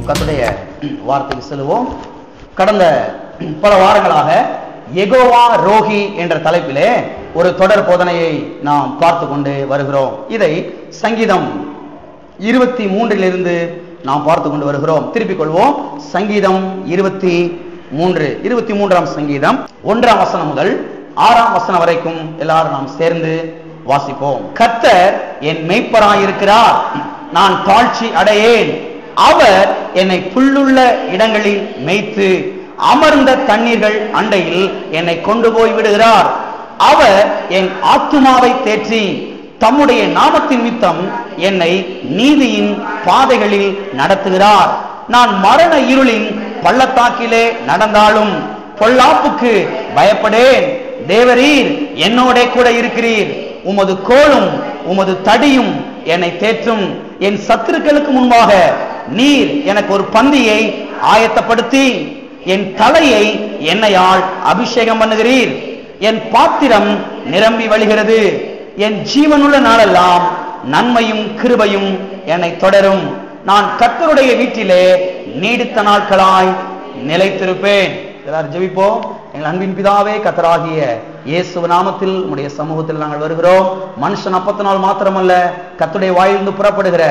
கர்த்தருடைய வார்த்தைக்கு செல்வோம். கடந்த பல வாரங்களாக யெகோவா ரோஹி என்ற தலைப்பிலே ஒரு தொடர் போதனையை நாம் பார்த்து கொண்டு வருகிறோம். இதை சங்கீதம் 23 நாம் பார்த்து கொண்டு வருகிறோம். திருப்பிக் கொள்வோம். சங்கீதம் 23ஆம் சங்கீதம் 1ஆம் வசனம் முதல் 6ஆம் வசனம் வரைக்கும் எல்லாரும் நாம் சேர்ந்து வாசிப்போம். கர்த்தர் என் மேய்ப்பராயிருக்கிறார், நான் தாழ்ச்சி அடையேன். அவர் என்னை புல்லுள்ள இடங்களில் மேய்த்து அமர்ந்த தண்ணீர்கள் அண்டையில் என்னை கொண்டு போய் விடுகிறார். அவர் என் ஆத்துமாவை தேற்றி தம்முடைய நாமத்தின் நிமித்தம் என்னை நீதியின் பாதைகளில் நடத்துகிறார். நான் மரண இருளின் பள்ளத்தாக்கிலே நடந்தாலும் பொல்லாப்புக்கு பயப்படேன். தேவரீர் என்னோட கூட இருக்கிறீர். உமது கோலும் உமது தடியும் என்னை தேற்றும். என் சத்துருக்களுக்கு முன்பாக நீர் எனக்கு ஒரு பந்தியை ஆயத்தப்படுத்தி என் தலையை எண்ணெயால் அபிஷேகம் பண்ணுகிறீர். என் பாத்திரம் நிரம்பி வழிகிறது. என் ஜீவனுள்ள நாளெல்லாம் நன்மையும் கிருபையும் என்னை தொடரும். நான் கர்த்தருடைய வீட்டிலே நீடித்த நாட்களாய் நிலைத்திருப்பேன். எல்லாரும் ஜெபிப்போம். எங்கள் அன்பின் பிதாவே, கர்த்தராகிய இயேசு நாமத்தில் உம்முடைய சமூகத்தில் நாங்கள் வருகிறோம். மனுஷன் அப்பத்தினால் மாத்திரமல்ல, கர்த்தருடைய வாயிலிருந்து புறப்படுகிற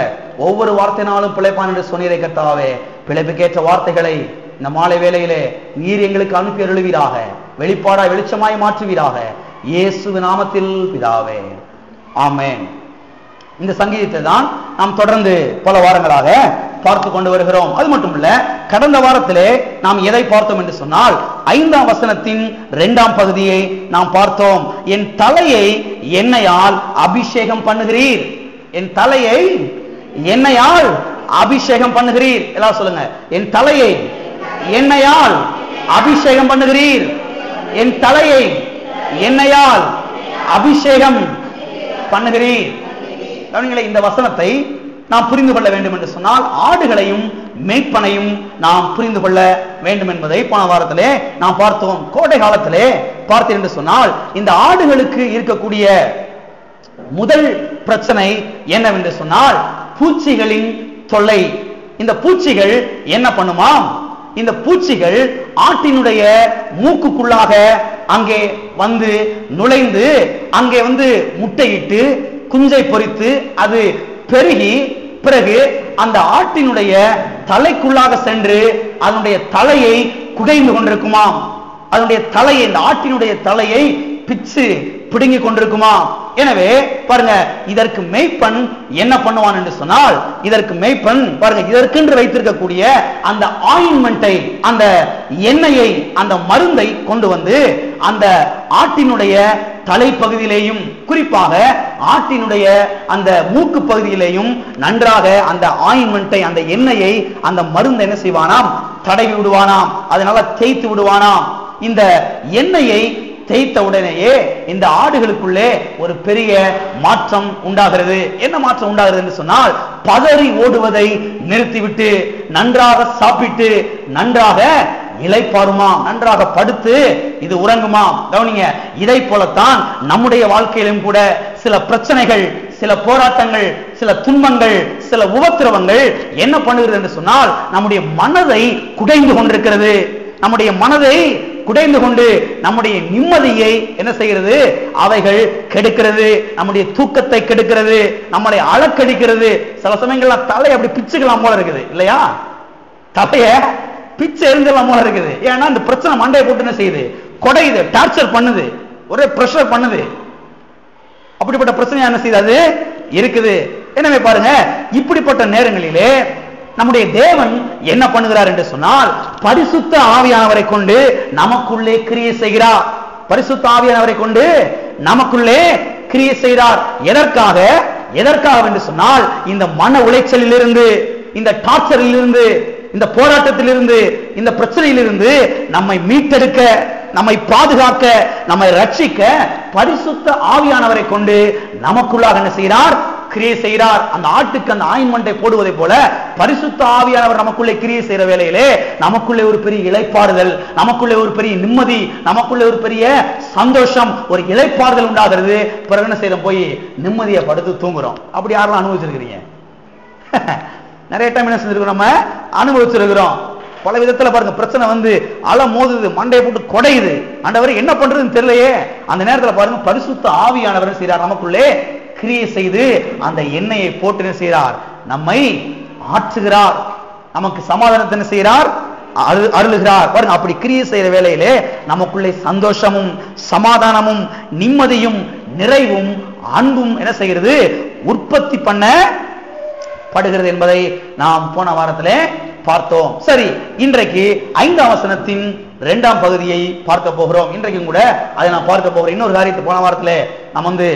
ஒவ்வொரு வார்த்தையினாலும் பிழைப்பான் என்று சொன்னீரே கர்த்தாவே. பிழைப்புக்கேற்ற வார்த்தைகளை இந்த மாலை வேளையிலே நீர் எங்களுக்கு அனுப்பி அருளுவீராக. வெளிப்பாடாய் வெளிச்சமாய் மாற்றுவீராக. இயேசு நாமத்தில் பிதாவே, ஆமென். இந்த சங்கீதத்தை தான் நாம் தொடர்ந்து பல வாரங்களாக பார்த்து கொண்டு வருகிறோம். அது மட்டுமல்ல, கடந்த வாரத்திலே நாம் எதை பார்த்தோம் என்று சொன்னால் 5ஆம் வசனத்தின் 2ஆம் பகுதியை நாம் பார்த்தோம். என் தலையை எண்ணெயால் அபிஷேகம் பண்ணுகிறீர். என் தலையை எண்ணெயால் அபிஷேகம் பண்ணுகிறீர். எல்லாம் சொல்லுங்க. என் தலையை எண்ணெயால் அபிஷேகம் பண்ணுகிறீர். என் தலையை எண்ணெயால் அபிஷேகம் பண்ணுகிறீர். இந்த வசனத்தை நாம் புரிந்து கொள்ள வேண்டும் என்று சொன்னால் ஆடுகளையும் மேய்ப்பனையும் நாம் புரிந்து கொள்ள வேண்டும் என்பதை போன வாரத்திலே நாம் பார்த்தோம். கோடை காலத்திலே பார்த்தீர்கள் என்று சொன்னால் இந்த ஆடுகளுக்கு இருக்கக்கூடிய முதல் பிரச்சனை என்னவென்று சொன்னால் பூச்சிகளின் தொல்லை. இந்த பூச்சிகள் என்ன பண்ணுமாம்? இந்த பூச்சிகள் ஆட்டினுடைய மூக்குக்குள்ளாக அங்கே வந்து நுழைந்து அங்கே வந்து முட்டையிட்டு குஞ்சை பொரித்து அது பெருகி பிறகு அந்த ஆட்டினுடைய தலைக்குள்ளாக சென்று அதனுடைய தலையை குடைந்து கொண்டிருக்குமாம். அதனுடைய தலையை, இந்த ஆட்டினுடைய தலையை பிச்சு பிடுங்கி கொண்டிருக்குமா. எனவே பாருங்க, இதற்கு மேய்ப்பன் என்ன பண்ணுவான் என்று சொன்னால், இதற்கு மேய்ப்பன் பாருங்க, இதற்கென்று வைத்திருக்கக்கூடிய அந்த ஆயின்மெண்டை, அந்த எண்ணெயை, அந்த மருந்தை கொண்டு வந்து அந்த ஆட்டினுடைய தலைப்பகுதியிலேயும் குறிப்பாக ஆட்டினுடைய அந்த மூக்கு பகுதியிலேயும் நன்றாக அந்த ஆயின்மெண்டை, அந்த எண்ணெயை, அந்த மருந்து என்ன செய்வானாம்? தடவி விடுவானாம். அதனால தேய்த்து விடுவானாம். இந்த எண்ணெயை தேய்த்த உடனேயே இந்த ஆடுகளுக்குள்ளே ஒரு பெரிய மாற்றம் உண்டாகிறது. என்ன மாற்றம் உண்டாகிறது என்று சொன்னால், பதறி ஓடுவதை நிறுத்திவிட்டு நன்றாக சாப்பிட்டு நன்றாக இளைப்பாறுமாம், நன்றாக படுத்து இது உறங்குமாம். கவனிங்க, இதை போலத்தான் நம்முடைய வாழ்க்கையிலும் கூட சில பிரச்சனைகள், சில போராட்டங்கள், சில துன்பங்கள், சில உபத்திரவங்கள் என்ன பண்ணுகிறது என்று சொன்னால் நம்முடைய மனதை குடைந்து கொண்டிருக்கிறது. நம்முடைய மனதை குடைந்து கொண்டு நம்முடைய நிம்மதியை என்ன செய்கிறது? அவைகள் கெடுக்கிறது. நம்முடைய தூக்கத்தை கெடுக்கிறது, நம்மளை அலக்கடிக்கிறது. சில சமயங்கள்ல தலை அப்படி பிச்சுக்கலாம் போல இருக்குது இல்லையா? தலைய பிச்சு எரிஞ்சலாம் போல இருக்குது. ஏன்னா இந்த பிரச்சனை மண்டையை போட்டு என்ன செய்யுது? கொடையுது, டார்ச்சர் பண்ணுது, ஒரே பிரஷர் பண்ணுது. அப்படிப்பட்ட பிரச்சனை என்ன செய்யாது இருக்குது. எனவே பாருங்க, இப்படிப்பட்ட நேரங்களிலே நம்முடைய தேவன் என்ன பண்ணுகிறார் என்று சொன்னால், பரிசுத்த ஆவியானவரை கொண்டு நமக்குள்ளே கிரியை செய்கிறார். பரிசுத்த ஆவியானவரை கொண்டு நமக்குள்ளே கிரியை செய்கிறார். எதற்காக என்று சொன்னால், இந்த மன உளைச்சலிலிருந்து, இந்த டார்ச்சரிலிருந்து, இந்த போராட்டத்திலிருந்து, இந்த பிரச்சனையிலிருந்து நம்மை மீட்டெடுக்க, நம்மை பாதுகாக்க, நம்மை ரட்சிக்க பரிசுத்த ஆவியானவரை கொண்டு நமக்குள்ளாக என்ன செய்கிறார்? கிரியை செய்கிறார். அந்த ஆட்டுக்கு அந்த ஆயின்மெண்டை போடுவதை போல பரிசுத்த ஆவியானவர் நமக்குள்ளே கிரியை செய்கிற வேளையிலே நமக்குள்ளே ஒரு பெரிய இளைப்பாறுதல், நமக்குள்ளே ஒரு பெரிய நிம்மதி, நமக்குள்ளே ஒரு பெரிய சந்தோஷம், ஒரு இளைப்பாறுதல் உண்டாகிறது. பிறகு என்ன செய்யறோம்? போய் நிம்மதியை படுத்து தூங்குறோம். அப்படி யாரெல்லாம் அனுபவிச்சிருக்கிறீங்க? நிறைய டைம் என்ன செஞ்சிருக்கோம், நம்ம அனுபவிச்சிருக்கிறோம். பல விதத்துல பாருங்க, பிரச்சனை வந்து அலை மோதுது, மண்டையை போட்டு கொடையுது, ஆண்டவர் என்ன பண்றதுன்னு தெரியலையே. அந்த நேரத்தில் பாருங்க, பரிசுத்த ஆவியானவர் செய்றார், நமக்குள்ளே கிரியை செய்து அந்த எண்ணெயை போட்டு என்ன செய்கிறார், நம்மை ஆற்றுகிறார், நமக்கு சமாதானத்தை என்ன செய்கிறார், அருளுகிறார். பாருங்க, அப்படி கிரியை செய்யற வேளையிலே நமக்குள்ளே சந்தோஷமும் சமாதானமும் நிம்மதியும் நிறைவும் அன்பும் என்ன செய்கிறது, உற்பத்தி பண்ணப்படுகிறது என்பதை நாம் போன வாரத்திலே பார்த்தோம். சரி, இன்றைக்கு 5ஆம் வசனத்தின் 2ஆம் பகுதியை பார்க்க போகிறோம். இன்றைக்கும் கூட அதை நான் பார்க்க போகிறேன். இன்னொரு காரியத்தை போன வாரத்தில் நாம் வந்து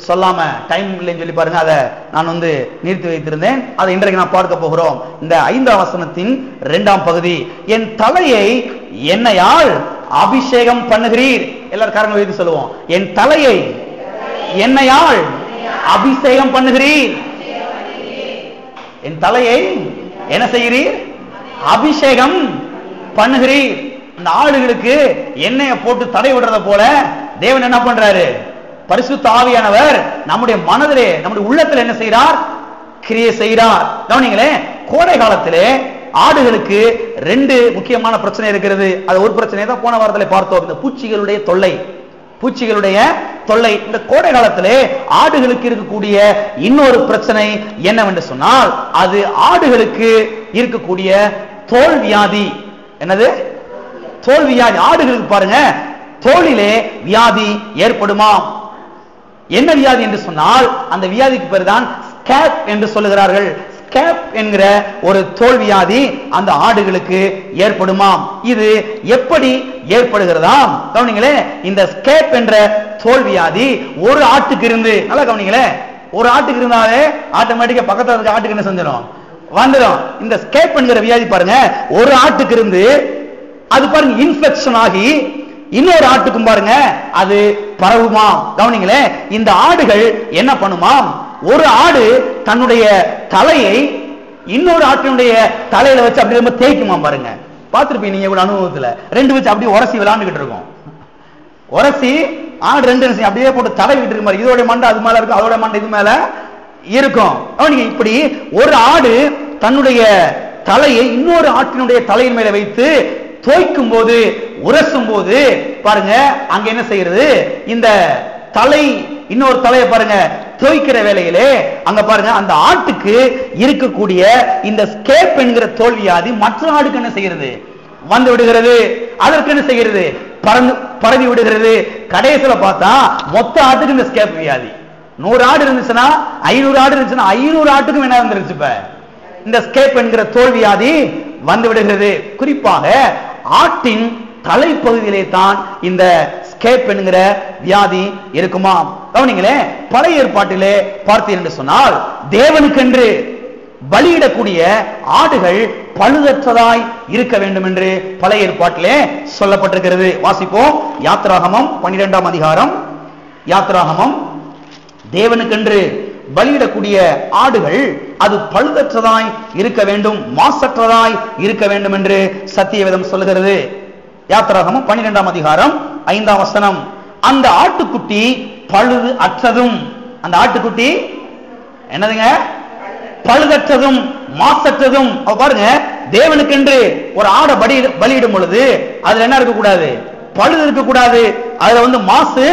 சொல்லாம டைம் இல்லைன்னு சொல்லி பாருங்க, அதை நான் வந்து நிறுத்தி வைத்திருந்தேன். அதை இன்றைக்கு நான் பார்க்க போகிறோம். இந்த 5ஆம் வசனத்தின் 2ஆம் பகுதி, என் தலையை எண்ணெயால் அபிஷேகம் பண்ணுகிறீர். எல்லாரும் காரணம் வைத்து சொல்லுவோம், என் தலையை எண்ணெயால் அபிஷேகம் பண்ணுகிறீர். என் தலையை என்ன செய்கிறீர், அபிஷேகம் பண்ணுகிறீர். அந்த ஆடுகளுக்கு எண்ணெயை போட்டு தடை விடுறத போல தேவன் என்ன பண்றாரு, பரிசுத்த ஆவியானவர் நம்முடைய மனதிலே நம்முடைய உள்ளத்தில் என்ன செய்கிறார், கிரியை செய்கிறார். கவனிங்களே, கோடை காலத்திலே ஆடுகளுக்கு 2 முக்கியமான பிரச்சனை இருக்கிறது. அது ஒரு பிரச்சனை தான் போன வாரத்தில் பார்த்தோம், இந்த பூச்சிகளுடைய தொல்லை. பூச்சிகளுடைய தொல்லை இந்த கோடை காலத்திலே ஆடுகளுக்கு இருக்கக்கூடிய இன்னொரு பிரச்சனை என்னவென்று சொன்னால், அது ஆடுகளுக்கு இருக்கக்கூடிய தோல் வியாதி. என்னது? தோல் வியாதி. ஆடுகளுக்கு பாருங்க, தோலிலே வியாதி ஏற்படுமா? என்ன வியாதி என்று சொன்னால், அந்த வியாதிக்கு பேர் தான் ஸ்கேப் என்று சொல்லுகிறார்கள். ஸ்கேப் என்கிற ஒரு தோல் வியாதி அந்த ஆடுகளுக்கு ஏற்படுமாம். இது எப்படி ஏற்படுகிறதாம்? கவனிங்களே, இந்த ஸ்கேப் என்ற தோல் வியாதி ஒரு ஆட்டுக்கு இருந்து, நல்லா கவனிங்களே, ஒரு ஆட்டுக்கு இருந்தாலே ஆட்டோமேட்டிக்கா பக்கத்துல இருக்க ஆட்டுக்கு என்ன செஞ்சிடும், வந்துடும். இந்த ஸ்கேப் என்கிற வியாதி பாருங்க, ஒரு ஆட்டுக்கு இருந்து அது பாருங்க இன்ஃபெக்ஷன் ஆகி இன்னொரு ஆட்டுக்கும் பாருங்க அது பரவுமாம். கவனிங்களே, இந்த ஆடுகள் என்ன பண்ணுமாம், ஒரு ஆடு தன்னுடைய தலையை இன்னொரு ஆட்டினுடைய தலையில வச்சு அப்படி ரொம்ப தேய்க்குமாம். பாருங்க, பார்த்திருப்பீங்க நீங்க இவ்வளவு அனுபவத்துல. 2 வச்சு அப்படியே உரசி விளையாண்டுகிட்டு இருக்கும். உரசி ஆடு 2 அப்படியே போட்டு தடவிட்டு இருக்கு மாதிரி, இதோட மண்டை அது மேல இருக்கும், அதோட மண்டை இது மேல இருக்கும். அவனுக்கு இப்படி ஒரு ஆடு தன்னுடைய தலையை இன்னொரு ஆட்டினுடைய தலையின் மேல வைத்து தோய்க்கும் போது, உரசும் போது பாருங்க, அங்க என்ன செய்யறது, இந்த தலை இன்னொரு தலையை பாருங்க தோய்க்கிற வேளையிலே அங்க பாருங்க அந்த ஆட்டுக்கு இருக்கக்கூடிய இந்த ஸ்கேப் என்கிற தோல் வியாதி மற்ற ஆடுக்கு என்ன செய்கிறது, வந்து விடுகிறது. அதற்கு என்ன செய்கிறது, பரவி விடுகிறது. கடைசியில பார்த்தா மொத்த ஆட்டுக்கு இந்த ஸ்கேப் வியாதி. 100 ஆடு இருந்துச்சுன்னா 500 ஆடு இருந்துச்சுன்னா 500 ஆட்டுக்கும் என்ன இருந்துருச்சு, இப்ப இந்த ஸ்கேப் என்கிற தோல் வியாதி வந்து விடுகிறது. குறிப்பாக ஆட்டின் தலைப்பகுதியிலே தான் இந்த ஸ்கேப் என்கிற வியாதி இருக்குமா? கவனிங்களே, பழைய ஏற்பாட்டிலே பார்த்தீர்கள் என்று சொன்னால், தேவனுக்கென்று பலியிடக்கூடிய ஆடுகள் பழுதற்றதாய் இருக்க வேண்டும் என்று பழைய ஏற்பாட்டிலே சொல்லப்பட்டிருக்கிறது. வாசிப்போம், யாத்திராகமம் 12ஆம் அதிகாரம். யாத்திராகமம், தேவனுக்கென்று பலியிடக்கூடிய ஆடுகள் அது பழுதற்றதாய் இருக்க வேண்டும், மாசற்றதாய் இருக்க வேண்டும் என்று சத்தியவேதம் சொல்லுகிறது. யாத்திராகமம் 12ஆம் அதிகாரம் 5ஆம் வசனம், அந்த ஆட்டுக்குட்டி பழுது அற்றதும், அந்த ஆட்டுக்குட்டி என்னதுங்க, பழுதற்றதும் மாசற்றதும். பாருங்க, தேவனுக்கென்று ஒரு ஆடை பலியிடும் பொழுது அதுல என்ன இருக்கக்கூடாது, பழுது இருக்கக்கூடாது, அதுல வந்து மாசு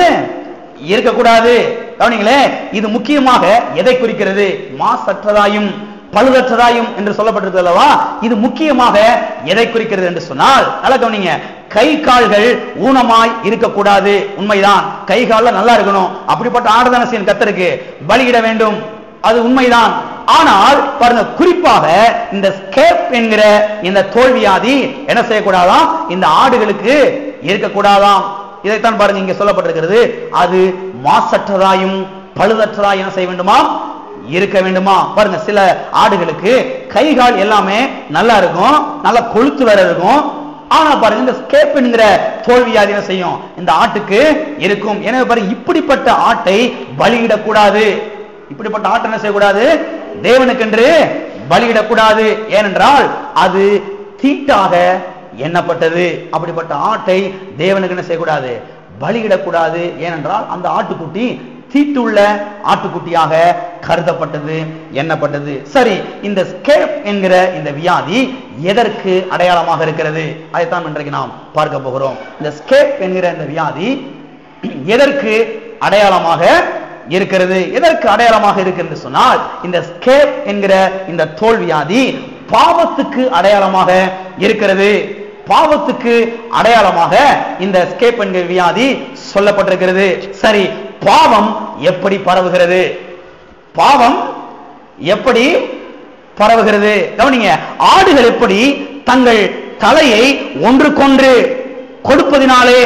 இருக்கக்கூடாது. கவனிங்களே, இது முக்கியமாக எதை குறிக்கிறது, மாசற்றதாயும் பழுதற்றதாயும் என்று சொல்லப்பட்டிருக்கு அல்லவா? இது முக்கியமாக எதை குறிக்கிறது என்று சொன்னால், நல்லா கவனிங்க, கை கால்கள் ஊனமாய் இருக்கக்கூடாது. உண்மைதான், கை கால்ல நல்லா இருக்கணும். அப்படிப்பட்ட ஆடுதான செய்யும் கர்த்தருக்கு பலியிட வேண்டும், அது உண்மைதான். ஆனால் பாருங்க, குறிப்பாக இந்த ஸ்கேப் என்கிற இந்த தோல்வியாதி என்ன செய்யக்கூடாதாம், இந்த ஆடுகளுக்கு இருக்கக்கூடாதாம். இதைத்தான் பாருங்க இங்க சொல்லப்பட்டிருக்கிறது, அது மாசற்றதாயும் பழுதற்றதாயும் என்ன செய்ய வேண்டுமா, இருக்க வேண்டுமா. பாருங்க, சில ஆடுகளுக்கு கை கால் எல்லாமே நல்லா இருக்கும், நல்லா கொழுத்து வேற இருக்கும். ஆனா பாருங்க, இந்த ஸ்கேப் என்கிற தோல்வியாதி என்ன செய்யும், இந்த ஆட்டுக்கு இருக்கும். எனவே பாருங்க, இப்படிப்பட்ட ஆட்டை பலியிடக்கூடாது. இப்படிப்பட்ட ஆட்டை என்ன செய்யக்கூடாது, தேவனுக்கென்று பலியிடக்கூடாது. ஏனென்றால் அது தீட்டாக எண்ணப்பட்டது. அப்படிப்பட்ட ஆட்டை தேவனுக்கு என்ன செய்யக்கூடாது, பலியிடக்கூடாது. ஏனென்றால் அந்த ஆட்டுக்குட்டி தீட்டுள்ள ஆட்டுக்குட்டியாக கருதப்பட்டது, எண்ணப்பட்டது. சரி, இந்த ஸ்கேப் என்கிற இந்த வியாதி எதற்கு அடையாளமாக இருக்கிறது? அதைத்தான் இன்றைக்கு நாம் பார்க்க போகிறோம். இந்த ஸ்கேப் என்கிற இந்த வியாதி எதற்கு அடையாளமாக இருக்கிறது? எதற்கு அடையாளமாக இருக்கிறது சொன்னால், இந்த ஸ்கேப் என்கிற இந்த தோல் வியாதி பாவத்துக்கு அடையாளமாக இருக்கிறது. பாவத்துக்கு அடையாளமாக இந்த ஸ்கேப் என்கிற வியாதி சொல்லப்பட்டிருக்கிறது. சரி, பாவம் எப்படி பரவுகிறது? பாவம் எப்படி பரவுகிறது? கவனிங்க. ஆடுகள் எப்படி தங்கள் தலையை ஒன்றுக்கொன்று கொடுப்பதினாலே,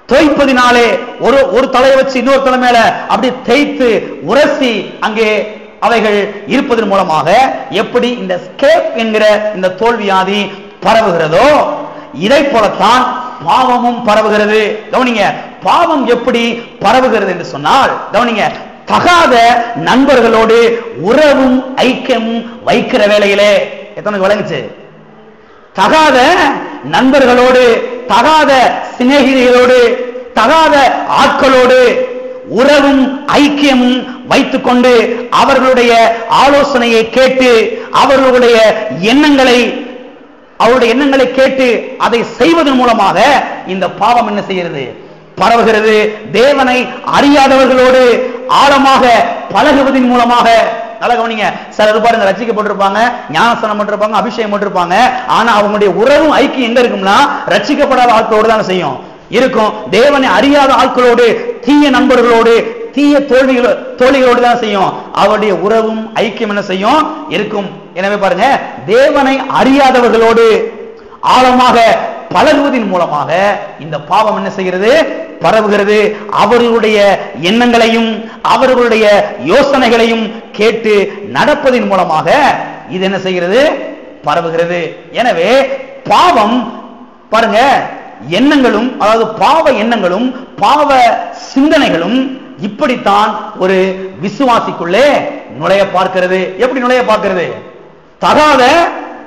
தோய்ப்பதினாலே, ஒரு தலையை வச்சு இன்னொரு தலை மேல அப்படி தேய்த்து உரசி அங்கே அவைகள் இருப்பதன் மூலமாக எப்படி இந்த ஸ்கேப் என்கிற இந்த தோல்வியாதி பரவுகிறதோ, இதை போலத்தான் பாவமும் பரவுகிறது. கவனிங்க. பாவம் எப்படி பரவுகிறது என்று சொன்னால், கவனிங்க, தகாத நண்பர்களோடு உறவும் ஐக்கியமும் வைக்கிற வேளையிலே. எத்தனை விளங்குச்சு? தகாத நண்பர்களோடு, தகாத சிநேகிதிகளோடு, தகாத ஆட்களோடு உறவும் ஐக்கியமும் வைத்துக் கொண்டு அவர்களுடைய ஆலோசனையை கேட்டு அவர்களுடைய எண்ணங்களை கேட்டு அதை செய்வதன் மூலமாக இந்த பாவம் என்ன செய்கிறது? பரவுகிறது. தேவனை அறியாதவர்களோடு ஆழமாக பழகுவதன் மூலமாக. நல்லா கவனிங்க. சிலர் பாருங்க, ரட்சிக்கப்பட்டிருப்பாங்க, ஞானஸ்நானம் பண்ணிருப்பாங்க, அபிஷேகம் பண்ணிருப்பாங்க, ஆனா அவங்களுடைய உறவும் ஐக்கியம் எங்க இருக்கும்னா ரட்சிக்கப்படாத ஆட்களோடு தான் செய்யும் இருக்கும். தேவனை அறியாத ஆட்களோடு, தீய நண்பர்களோடு, தீய தோழிகளோடு தான் செய்யும். அவருடைய உறவும் ஐக்கியம் என்ன செய்யும்? இருக்கும். எனவே பாருங்க, தேவனை அறியாதவர்களோடு ஆழமாக பழகுவதன் மூலமாக இந்த பாவம் என்ன செய்கிறது? பரவுகிறது. அவர்களுடைய எண்ணங்களையும் அவர்களுடைய யோசனைகளையும் கேட்டு நடப்பதன் மூலமாக இது என்ன செய்கிறது? பரவுகிறது. எனவே பாவம் பாருங்க, எண்ணங்களும், அதாவது பாவ எண்ணங்களும் பாவ சிந்தனைகளும் இப்படித்தான் ஒரு விசுவாசிக்குள்ளே நுழைய பார்க்கிறது. எப்படி நுழைய பார்க்கிறது? தகாத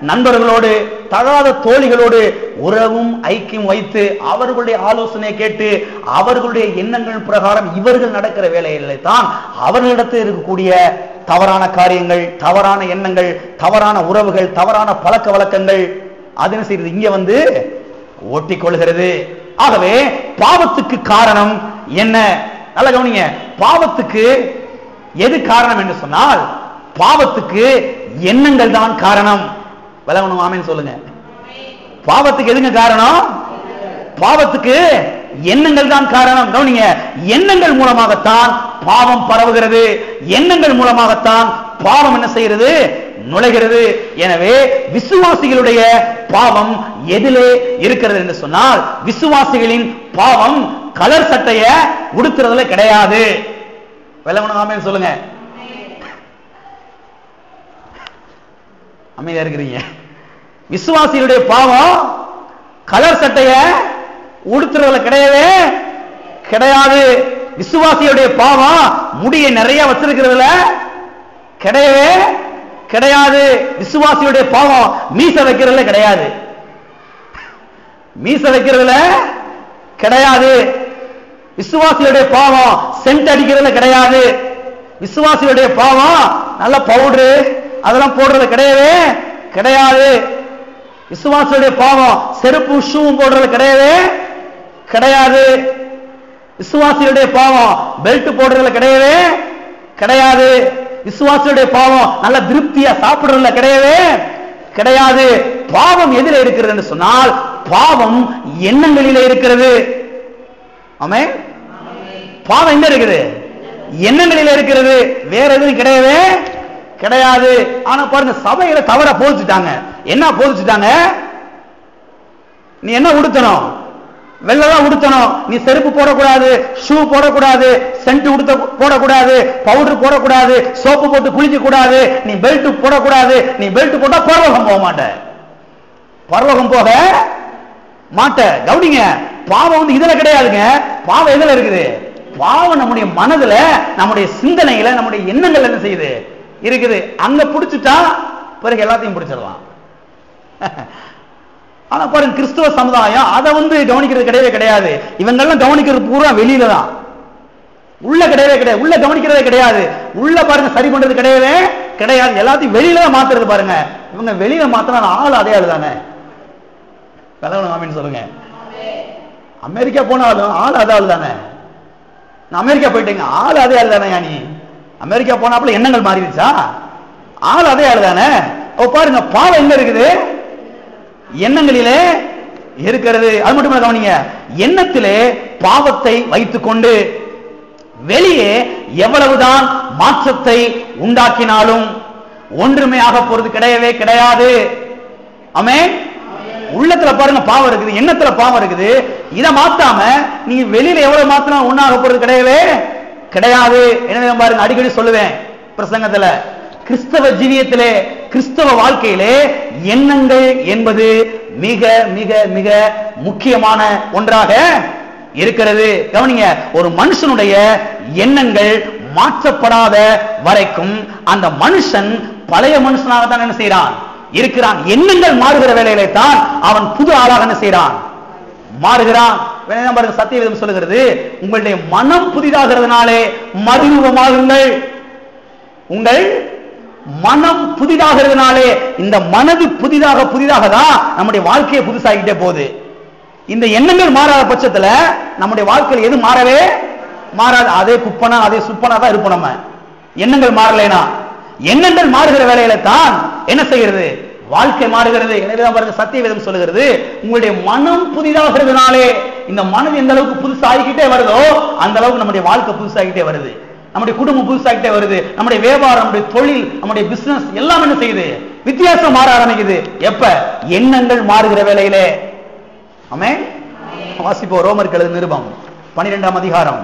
நண்பர்களோடு, தகாத தோழிகளோடு உறவும் ஐக்கியம் வைத்து அவர்களுடைய ஆலோசனையை கேட்டு அவர்களுடைய எண்ணங்கள் பிரகாரம் இவர்கள் நடக்கிற வேலைகளை தான் அவர்களிடத்தில் இருக்கக்கூடிய தவறான காரியங்கள், தவறான எண்ணங்கள், தவறான உறவுகள், தவறான பழக்க வழக்கங்கள் அது என்ன செய்யுது? இங்க வந்து ஒட்டிக் கொள்கிறது. ஆகவே பாவத்துக்கு காரணம் என்ன? நல்ல கவனிங்க. பாவத்துக்கு எது காரணம் என்று சொன்னால், பாவத்துக்கு எண்ணங்கள் தான் காரணம். விளங்கணும்? ஆமென் சொல்லுங்க. பாவத்துக்கு எதுங்க காரணம்? பாவத்துக்கு எண்ணங்கள் தான் காரணம். கவனிங்க. எண்ணங்கள் மூலமாகத்தான் பாவம் பரவுகிறது. எண்ணங்கள் மூலமாகத்தான் பாவம் என்ன செய்கிறது? நுழைகிறது. எனவே விசுவாசிகளுடைய பாவம் எதிலே இருக்கிறது என்று சொன்னால், விசுவாசிகளின் பாவம் கலர் சட்டைய உடுத்துறதுல கிடையாது. விளங்கணும்? ஆமென் சொல்லுங்க. அமைதியா இருக்கிறீங்க. விசுவாசிகளுடைய பாவம் கலர் சட்டைய உடுத்துறதுல கிடையவே கிடையாது. விசுவாசியுடைய பாவம் முடியை நிறைய வச்சிருக்கிறதுல கிடையவே கிடையாது. விசுவாசியுடைய பாவம் மீச வைக்கிறதுல கிடையாது. மீச வைக்கிறதுல கிடையாது. விசுவாசியுடைய பாவம் சென்ட் அடிக்கிறதுல கிடையாது. விசுவாசியுடைய பாவம் நல்ல பவுடரு அதெல்லாம் போடுறது கிடையவே கிடையாது. விசுவாசியுடைய பாவம் செருப்பு ஷூவும் போடுறது கிடையவே கிடையாது. விசுவாசியுடைய பாவம் பெல்ட் போடுறதுல கிடையவே கிடையாது. விசுவாசியுடைய பாவம் நல்ல திருப்தியா சாப்பிடுறதுல கிடையவே கிடையாது. பாவம் எதில் இருக்கிறது என்று சொன்னால், பாவம் எண்ணங்களிலே இருக்கிறது. ஆமென். பாவம் எங்க இருக்குது? எண்ணங்களிலே இருக்கிறது. வேற எதுவும் கிடையவே கிடையாது. ஆனா பாருங்க, சபையில தவற போதிச்சுட்டாங்க. என்ன போதிச்சுட்டாங்க? நீ என்ன உடுத்தணும்? வெள்ளதான் உடுத்தணும். நீ செருப்பு போடக்கூடாது, ஷூ போடக்கூடாது, சென்ட் போடக்கூடாது, பவுடர் போடக்கூடாது, சோப்பு போட்டு குளிக்க கூடாது, நீ பெல்ட் போடக்கூடாது. நீ பெல்ட் போட்டா பரலோகம் போக மாட்ட, பரலோகம் போக மாட்ட. கவனிங்க, பாவம் வந்து இதுல கிடையாதுங்க. பாவம் எதுல இருக்குது? பாவம் நம்முடைய மனதுல, நம்முடைய சிந்தனையில, நம்முடைய எண்ணங்கள் என்ன செய்யுது? இருக்குது. அங்க பிடிச்சிட்டா பிறகு எல்லாத்தையும் பிடிச்சிடலாம். ஆனா பாருங்க, கிறிஸ்துவ சமுதாயம் அதை வந்து கவனிக்கிறது கிடையவே கிடையாது. இவங்கெல்லாம் கவனிக்கிறது பூரா வெளியில தான். உள்ள கிடையவே கிடையாது, உள்ள கவனிக்கிறதே கிடையாது, உள்ள பாருங்க சரி பண்றது கிடையவே கிடையாது, எல்லாத்தையும் வெளியில மாத்துறது பாருங்க. இவங்க வெளியில மாத்தினா ஆள் அதே ஆளு தானே. சொல்லுங்க, அமெரிக்கா போனாலும் ஆள் அதே ஆளு தானே. நான் அமெரிக்கா போயிட்டேங்க, ஆள் அதே ஆளு தானே. நீ அமெரிக்கா போனாப்புல எண்ணங்கள் மாறிடுச்சா? ஆள் அதே ஆளு தானே. பாருங்க, பாவம் எங்க இருக்குது? எண்ணங்களிலே இருக்கிறது. அது மட்டும் கவனிங்க, எண்ணத்திலே பாவத்தை வைத்துக் கொண்டு வெளியே எவ்வளவுதான் மாற்றத்தை உண்டாக்கினாலும் ஒன்றுமே ஆக போறது கிடையவே கிடையாது. ஆமென். உள்ளத்துல பாருங்க பாவம் இருக்குது, எண்ணத்துல பாவம் இருக்குது. இதை மாத்தாம நீங்க வெளியில எவ்வளவு மாத்தினா ஒன்னாக போறது கிடையவே கிடையாது. எனவே பாருங்க, அடிக்கடி சொல்லுவேன் பிரசங்கத்துல, கிறிஸ்தவ ஜீவியத்திலே, கிறிஸ்தவ வாழ்க்கையிலே எண்ணங்கள் என்பது மிக மிக மிக முக்கியமான ஒன்றாக இருக்கிறது. கவனிங்க, ஒரு மனுஷனுடைய எண்ணங்கள் மாற்றப்படாத வரைக்கும் அந்த மனுஷன் பழைய மனுஷனாக தான் என்ன செய்யறான்? இருக்கிறான். எண்ணங்கள் மாறுகிற வேளையிலே தான் அவன் புது ஆளாக என்ன செய்யறான்? மாறுகிறான். பாருங்க, சத்தியவேதம் சொல்லுகிறது, உங்களுடைய மனம் புதிதாகிறதுனாலே மறுரூபமாகுங்கள். உங்கள் மனம் புதிதாகிறதுனாலே, இந்த மனது புதிதாக புதிதாக தான் நம்முடைய வாழ்க்கையை புதுசாகிட்டே போகுது. இந்த எண்ணங்கள் மாறாத பட்சத்துல நம்முடைய வாழ்க்கையில் எது மாறவே மாறாது. அதே குப்பனா அதே சுப்பனா தான் இருப்போம் நம்ம. எண்ணங்கள் மாறலைனா, எண்ணங்கள் மாறுகிற வேலையில தான் என்ன செய்கிறது? வாழ்க்கை மாறுகிறது. எனவேதான் பாருங்க, சத்தியவேதம் சொல்லுகிறது, உங்களுடைய மனம் புதிதாகிறதுனாலே, இந்த மனது எந்த அளவுக்கு புதுசாகிக்கிட்டே வருதோ அந்த அளவுக்கு நம்முடைய வாழ்க்கை புதுசாகிட்டே வருது, நம்முடைய குடும்பம் புதுசாகிட்டே வருது, நம்முடைய வியாபாரம், நம்முடைய தொழில், நம்முடைய பிசினஸ் எல்லாம் என்ன செய்யுது? வித்தியாசம் மாற ஆரம்பிக்குது. எப்ப? எண்ணங்கள் மாறுகிற வேளையிலே. ஆமென். வாசிப்போம், ரோமருக்கு எழுதின நிருபம் 12ஆம் அதிகாரம்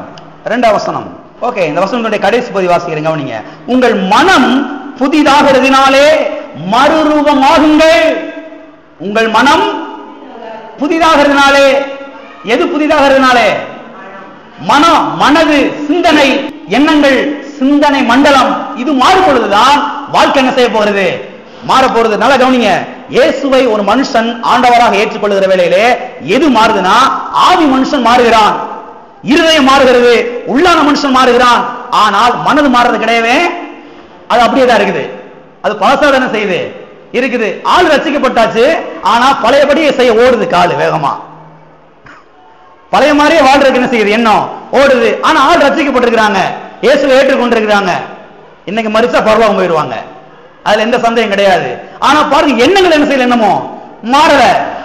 2ஆம் வசனம். ஓகே, இந்த வசனத்துடைய கடைசி பகுதி வாசிக்கிறேன், கவனிங்க. உங்கள் மனம் புதிதாகிறதுனாலே மறுரூபமாகுங்கள். உங்கள் மனம் புதிதாகிறதுனாலே. எது புதிதாகிறதுனாலே? மனம், மனது, சிந்தனை, எண்ணங்கள், சிந்தனை மண்டலம் இது மாறும் பொழுதுதான் வாழ்க்கை என்ன செய்ய போகிறது? மாற போறது. நல்லா கவனிங்க, இயேசுவை ஒரு மனுஷன் ஆண்டவராக ஏற்றுக்கொள்கிற வேளையிலே எது மாறுதுன்னா, ஆவி மனுஷன் மாறுகிறான், இருதயம் மாறுகிறது, உள்ளான மனுஷன் மாறுகிறான். ஆனால் மனது மாறுறது கிடையவே, அது அப்படியே தான் இருக்குது. அது பழசாதான செய்யுது இருக்குது. ஆள் ரசிக்கப்பட்டாச்சு, ஆனா பழையபடியே செய்ய ஓடுது காலு வேகமா. பழைய மாதிரியே வாழ்றதுக்கு என்ன செய்யுது? எண்ணம் ஓடுது. ஆனா ஆள் ரசிக்கப்பட்டிருக்கிறாங்க, இயேசுவை ஏற்றுக்கொண்டிருக்கிறாங்க. இன்னைக்கு மரிச்சா பரலோகம் போயிடுவாங்க, அதுல எந்த சந்தேகம் கிடையாது. ஆனா பாருங்க, எண்ணங்கள் என்ன செய்யல? என்னமோ மாறல.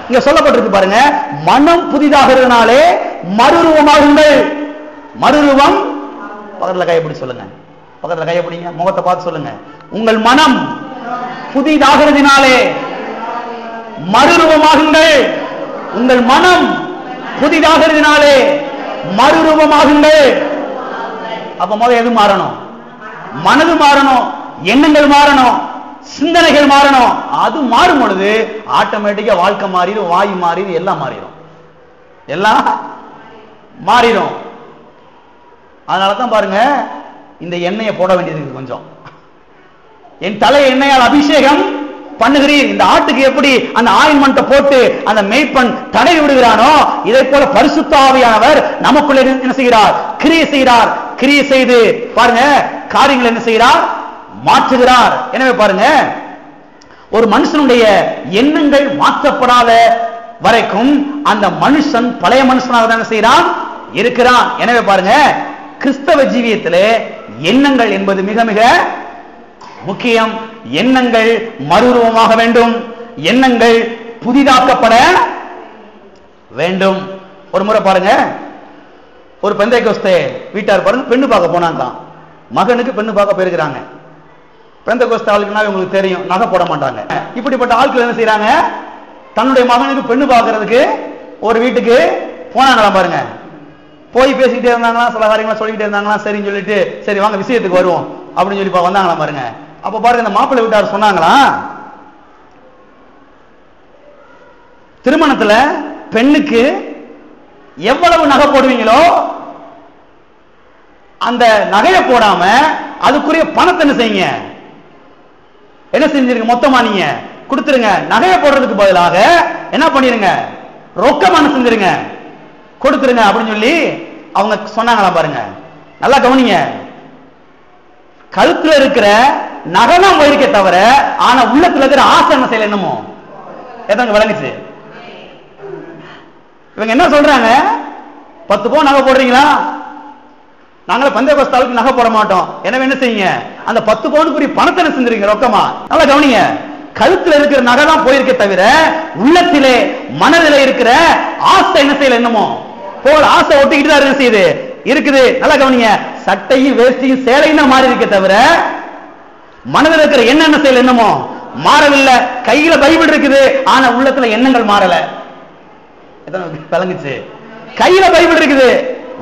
இங்க சொல்லப்பட்டிருக்கு பாருங்க, மனம் புதிதாகிறதுனாலே மறுரூபமாகுங்கள். மறுரூபம். பக்கத்துல கையப்படி சொல்லுங்க, பக்கத்துல கையப்படிங்க, முகத்தை பார்த்து சொல்லுங்க. உங்கள் மனம் புதிதாகிறதுனாலே மறுரூபமாகுங்கள். உங்கள் மனம் புதிதாகிறதுனாலே மறுரூபமாகுங்கள். அப்ப முதல்ல எது மாறணும்? மனது மாறணும், எண்ணங்கள் மாறணும், சிந்தனைகள் மாறணும். அது மாறும் பொழுது ஆட்டோமேட்டிக்கா வாழ்க்கை மாறிடும், வாயு மாறிடும், எல்லாம் மாறிடும், எல்லாம் மாறிடும். அதனாலதான் பாருங்க, இந்த எண்ணெயை போட வேண்டியது கொஞ்சம். என் தலை எண்ணெயால் அபிஷேகம் பண்ணுகிறீர். இந்த ஆட்டுக்கு எப்படி அந்த ஆயின்மென்ட் போட்டு அந்த மேய்ப்பன் தடை விடுகிறானோ, இதை போல பரிசுத்த ஆவியானவர் நமக்குள்ள என்ன செய்கிறார்? கிரியை செய்கிறார். கிரியை செய்து பாருங்க, காரியங்கள் என்ன செய்கிறார்? மாற்றுகிறார். எனவே பாருங்க, ஒரு மனுஷனுடைய எண்ணங்கள் மாற்றப்படாத வரைக்கும் அந்த மனுஷன் பழைய மனுஷனாக தான் செய்கிறான், இருக்கிறான். எனவே பாருங்க, கிறிஸ்தவ ஜீவியத்திலே எண்ணங்கள் என்பது மிக மிக முக்கியம். எண்ணங்கள் மறுரூபமாக வேண்டும், எண்ணங்கள் புதிதாக்கப்பட வேண்டும். ஒரு முறை பாருங்க, ஒரு பெந்தைக்கோஸ்தே வீட்டார் பாருங்க, பெண்ணு பார்க்க போனாங்க, மகனுக்கு பெண்ணு பார்க்க போயிருக்கிறாங்க. பெந்தைக்கோஸ்தே ஆளுக்குனா உங்களுக்கு தெரியும், நகை போட மாட்டாங்க. இப்படிப்பட்ட ஆட்கள் என்ன செய்யறாங்க? தன்னுடைய மகனுக்கு பெண்ணு பார்க்கறதுக்கு ஒரு வீட்டுக்கு போனாங்களாம் பாருங்க. போய் பேசிக்கிட்டே இருந்தாங்களா, சில காரியங்களா சொல்லிக்கிட்டே இருந்தாங்களா. சரின்னு சொல்லிட்டு, சரி வாங்க விஷயத்துக்கு வருவோம் அப்படின்னு சொல்லி வந்தாங்களா பாருங்க. அப்ப பாருங்க, இந்த மாப்பிள்ளை வீட்டார் சொன்னாங்களா, திருமணத்துல பெண்ணுக்கு எவ்வளவு நகை போடுவீங்களோ அந்த நகையை போடாம அதுக்குரிய பணத்தை என்ன செய்யுங்க? என்ன செஞ்சிருங்க? மொத்தமா நீங்க கொடுத்துருங்க. நகையை போடுறதுக்கு பதிலாக என்ன பண்ணிருங்க? ரொக்கமான செஞ்சிருங்க, கொடுத்துருங்க அப்படின்னு சொல்லி அவங்க சொன்னாங்களா பாருங்க. நல்லா கவனிங்க. கழுத்துல இருக்கிற நகனம் போயிருக்க தவிர ஆனா உள்ளத்துல இருக்கிற ஆசை என்ன செய்யல என்னமோ எதாங்க விளங்குச்சு. இவங்க என்ன சொல்றாங்க, 10 பவுன் நகை போடுறீங்களா, நாங்கள பந்தேகோஸ்தாவுக்கு நகை போட மாட்டோம், எனவே என்ன செய்யுங்க அந்த 10 பவுனுக்குரிய பணத்தை என்ன செஞ்சிருங்க ரொக்கமா. நல்லா கவனிங்க, கழுத்துல இருக்கிற நகை தான் போயிருக்க தவிர உள்ளத்திலே மனதிலே இருக்கிற ஆசை என்ன செய்யல என்னமோ போல ஆசை ஒட்டிக்கிட்டு தான் என்ன செய்யுது இருக்குது. நல்லா கவனிங்க, சட்டையும் வேஷ்டியும் சேலையும் தான் மாறி இருக்க தவிர மனதில் இருக்கிற எண்ணம் என்ன செய்யல என்னமோ மாறவில்லை. கையில பைபிள் இருக்குது ஆனா உள்ளத்துல எண்ணங்கள் மாறல. விளங்குச்சு? கையில பைபிள் இருக்குது,